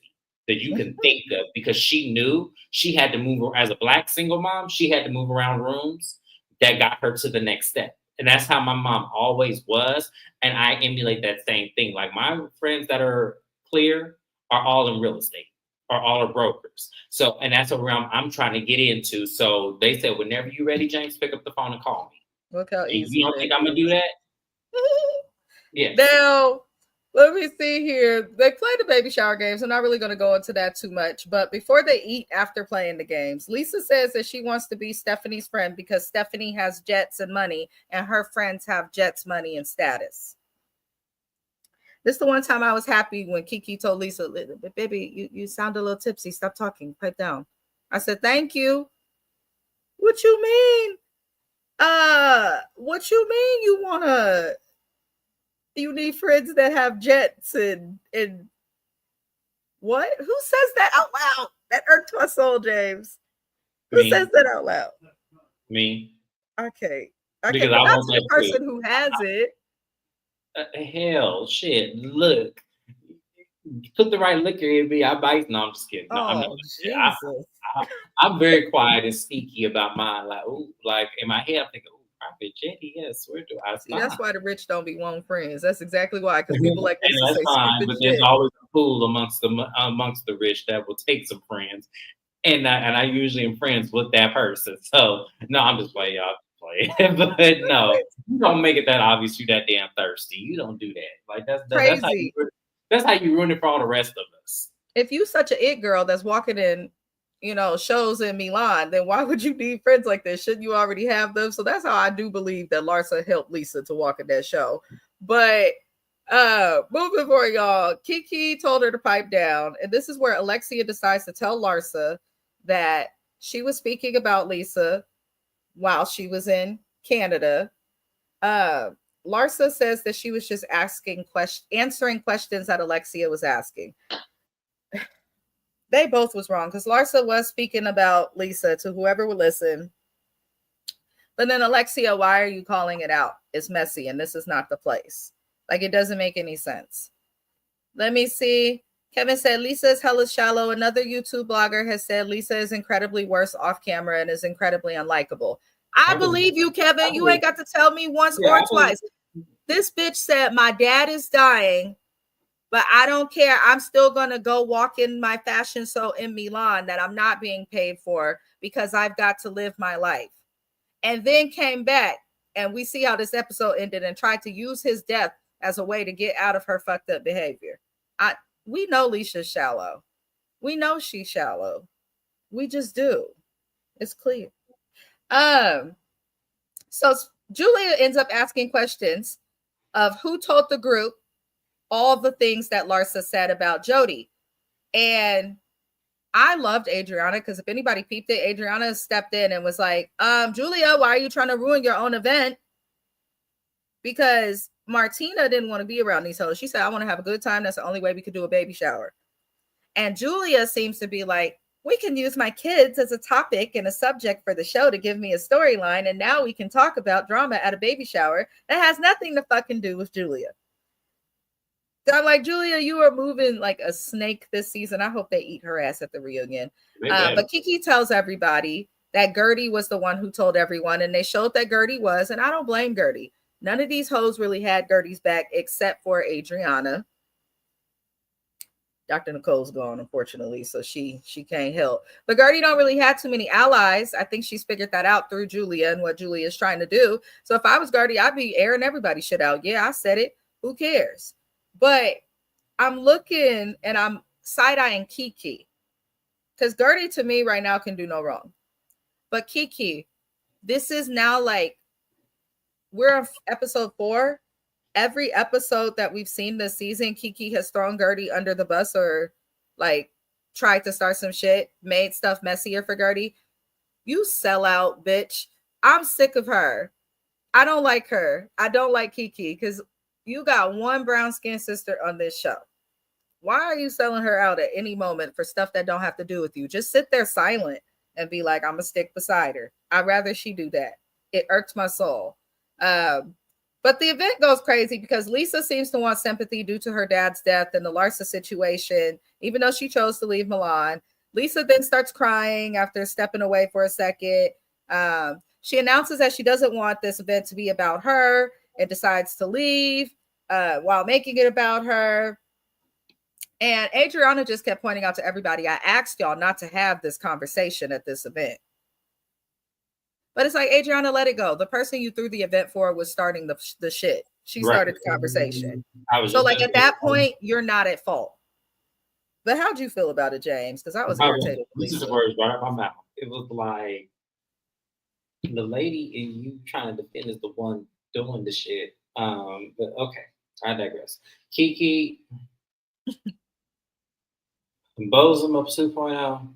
that you can think of because she knew she had to move as a Black single mom. She had to move around rooms that got her to the next step. And that's how my mom always was. And I emulate that same thing. Like, my friends that are clear are all in real estate, are all are brokers. So, and that's a realm I'm trying to get into. So they said, whenever you're ready, James, pick up the phone and call me. Look how easy. You don't think I'm going to do that? Yeah. Now, let me see here. They play the baby shower games. I'm not really going to go into that too much. But before they eat after playing the games, Lisa says that she wants to be Stephanie's friend because Stephanie has jets and money and her friends have jets, money, and status. This is the one time I was happy when Kiki told Lisa, baby, you sound a little tipsy. Stop talking. Pipe down. I said, thank you. What you mean? What you mean you need friends that have jets and what? Who says that out loud? That irked my soul, James. Who says that out loud? Me. Okay. Because I want the person who has it. Hell, shit. Look. Put the right liquor in me. I bite. No, I'm just kidding. No, I'm not. Jesus. I'm very quiet and sneaky about mine. Like, ooh, like in my head, I'm thinking, ooh, Prophet Jenny, yes, where do I stop? That's why the rich don't be wanting friends. That's exactly why. Because people like this that's say fine, but there's always a fool amongst the rich that will take some friends, and I usually am friends with that person. So no, I'm just playing, y'all. But no, you don't make it that obvious. You that damn thirsty. You don't do that. Like crazy. That's how you ruin it for all the rest of us. If you such an it girl that's walking in, shows in Milan, then why would you need friends like this? Shouldn't you already have them? So that's how I do believe that Larsa helped Lisa to walk in that show. But moving forward, y'all, Kiki told her to pipe down. And this is where Alexia decides to tell Larsa that she was speaking about Lisa while she was in Canada. Larsa says that she was just answering questions that Alexia was asking. They both was wrong because Larsa was speaking about Lisa to whoever would listen. But then Alexia, why are you calling it out? It's messy and this is not the place. Like, it doesn't make any sense. Let me see. Kevin said Lisa is hella shallow. Another YouTube blogger has said Lisa is incredibly worse off camera and is incredibly unlikable. I believe you, Kevin. You ain't got to tell me once or twice. This bitch said my dad is dying, but I don't care. I'm still going to go walk in my fashion show in Milan that I'm not being paid for because I've got to live my life. And then came back, and we see how this episode ended, and tried to use his death as a way to get out of her fucked up behavior. We know Lisa's shallow. We know she's shallow. We just do. It's clear. So Julia ends up asking questions of who told the group all the things that Larsa said about Jody. And I loved Adriana, because if anybody peeped it, Adriana stepped in and was like, Julia, why are you trying to ruin your own event? Because Martina didn't want to be around these hoes. She said, I want to have a good time. That's the only way we could do a baby shower. And Julia seems to be like, we can use my kids as a topic and a subject for the show to give me a storyline. And now we can talk about drama at a baby shower that has nothing to fucking do with Julia. So I'm like, Julia, you are moving like a snake this season. I hope they eat her ass at the reunion. But Kiki tells everybody that Gertie was the one who told everyone. And they showed that Gertie was. And I don't blame Gertie. None of these hoes really had Gertie's back except for Adriana. Dr. Nicole's gone, unfortunately, so she can't help. But Gertie don't really have too many allies. I think she's figured that out through Julia and what Julia is trying to do. So if I was Gertie, I'd be airing everybody's shit out. Yeah, I said it. Who cares? But I'm looking and I'm side-eyeing Kiki. Because Gertie, to me, right now can do no wrong. But Kiki, this is now like, we're on episode 4. Every episode that we've seen this season, Kiki has thrown Gertie under the bus or like tried to start some shit, made stuff messier for Gertie. You sell out, bitch. I'm sick of her. I don't like her. I don't like Kiki because you got one brown skinned sister on this show. Why are you selling her out at any moment for stuff that don't have to do with you? Just sit there silent and be like, I'm going to stick beside her. I'd rather she do that. It irks my soul. But the event goes crazy because Lisa seems to want sympathy due to her dad's death and the Larsa situation, even though she chose to leave Milan. Lisa then starts crying after stepping away for a second. She announces that she doesn't want this event to be about her and decides to leave while making it about her. And Adriana just kept pointing out to everybody, I asked y'all not to have this conversation at this event. But it's like, Adriana, let it go. The person you threw the event for was starting the shit. She started the conversation. So like at that point, you're not at fault. But how'd you feel about it, James? Because I was irritated. This is the words right out of my mouth. It was like the lady in you trying to defend is the one doing the shit. But okay, I digress. Kiki, Bosom of 2.0.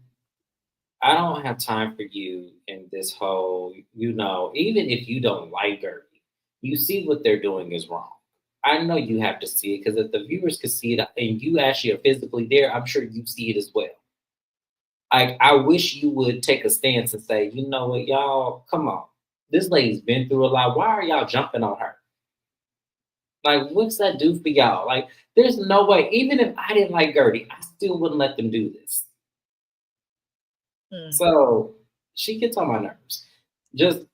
I don't have time for you in this whole, even if you don't like Gertie, you see what they're doing is wrong. I know you have to see it because if the viewers could see it and you actually are physically there, I'm sure you see it as well. I wish you would take a stance and say, you know what, y'all, come on. This lady's been through a lot. Why are y'all jumping on her? Like, what's that do for y'all? Like, there's no way, even if I didn't like Gertie, I still wouldn't let them do this. So she gets on my nerves. Just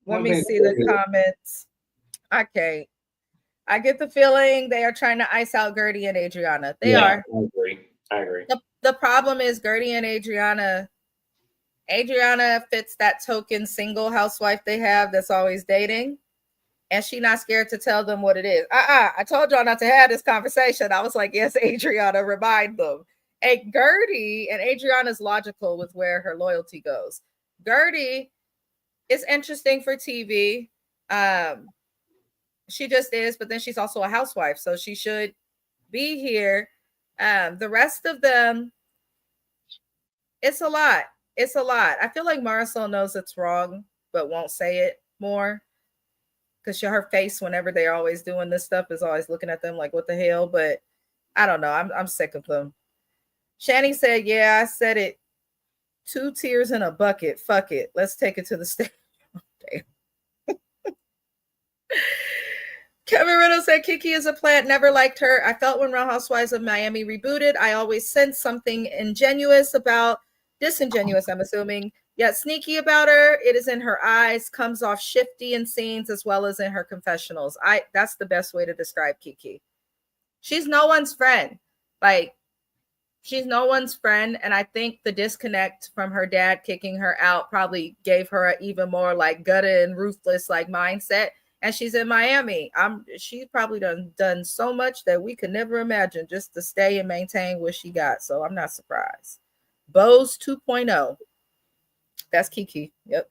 let me see the comments. Okay. I get the feeling they are trying to ice out Gertie and Adriana. They are. I agree. The problem is Gertie and Adriana fits that token single housewife they have that's always dating. And she's not scared to tell them what it is. I told y'all not to have this conversation. I was like, yes, Adriana, remind them. And Gertie and Adriana's logical with where her loyalty goes. Gertie is interesting for TV. She just is, but then she's also a housewife, so she should be here. The rest of them, it's a lot. It's a lot. I feel like Marisol knows it's wrong, but won't say it more. Because her face, whenever they're always doing this stuff, is always looking at them like, what the hell? But I don't know. I'm sick of them. Shani said, yeah, I said it. 2 tears in a bucket. Fuck it. Let's take it to the stage. Kevin Riddle said, said Kiki is a plant, never liked her. I felt when Real Housewives of Miami rebooted, I always sensed something disingenuous, I'm assuming, yet sneaky about her. It is in her eyes, comes off shifty in scenes as well as in her confessionals. That's the best way to describe Kiki. She's no one's friend. Like, she's no one's friend. And I think the disconnect from her dad kicking her out probably gave her an even more like gutted and ruthless like mindset. And she's in Miami. She's probably done so much that we could never imagine just to stay and maintain what she got. So I'm not surprised. Bose 2.0. That's Kiki. Yep.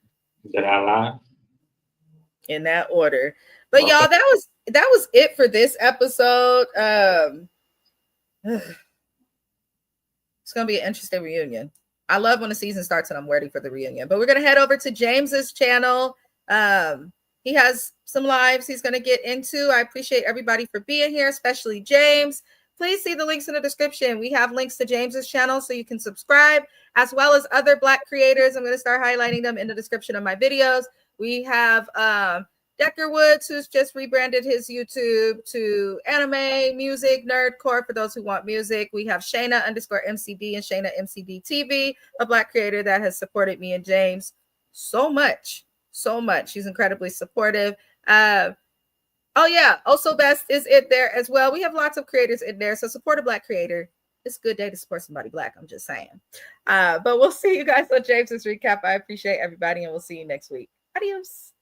Did I lie? In that order. But y'all, that was it for this episode. It's gonna be an interesting reunion. I love when the season starts and I'm ready for the reunion. But we're gonna head over to James's channel. He has some lives he's gonna get into. I appreciate everybody for being here, especially James. Please see the links in the description. We have links to James's channel so you can subscribe, as well as other Black creators. I'm going to start highlighting them in the description of my videos. We have Decker Woods, who's just rebranded his YouTube to anime, music, nerdcore for those who want music. We have Shayna_MCD and Shayna MCD TV, a Black creator that has supported me and James so much. She's incredibly supportive. Oh yeah, Also Best is in there as well. We have lots of creators in there, so support a Black creator. It's a good day to support somebody Black, I'm just saying. But we'll see you guys on James's recap. I appreciate everybody, and we'll see you next week. Adios.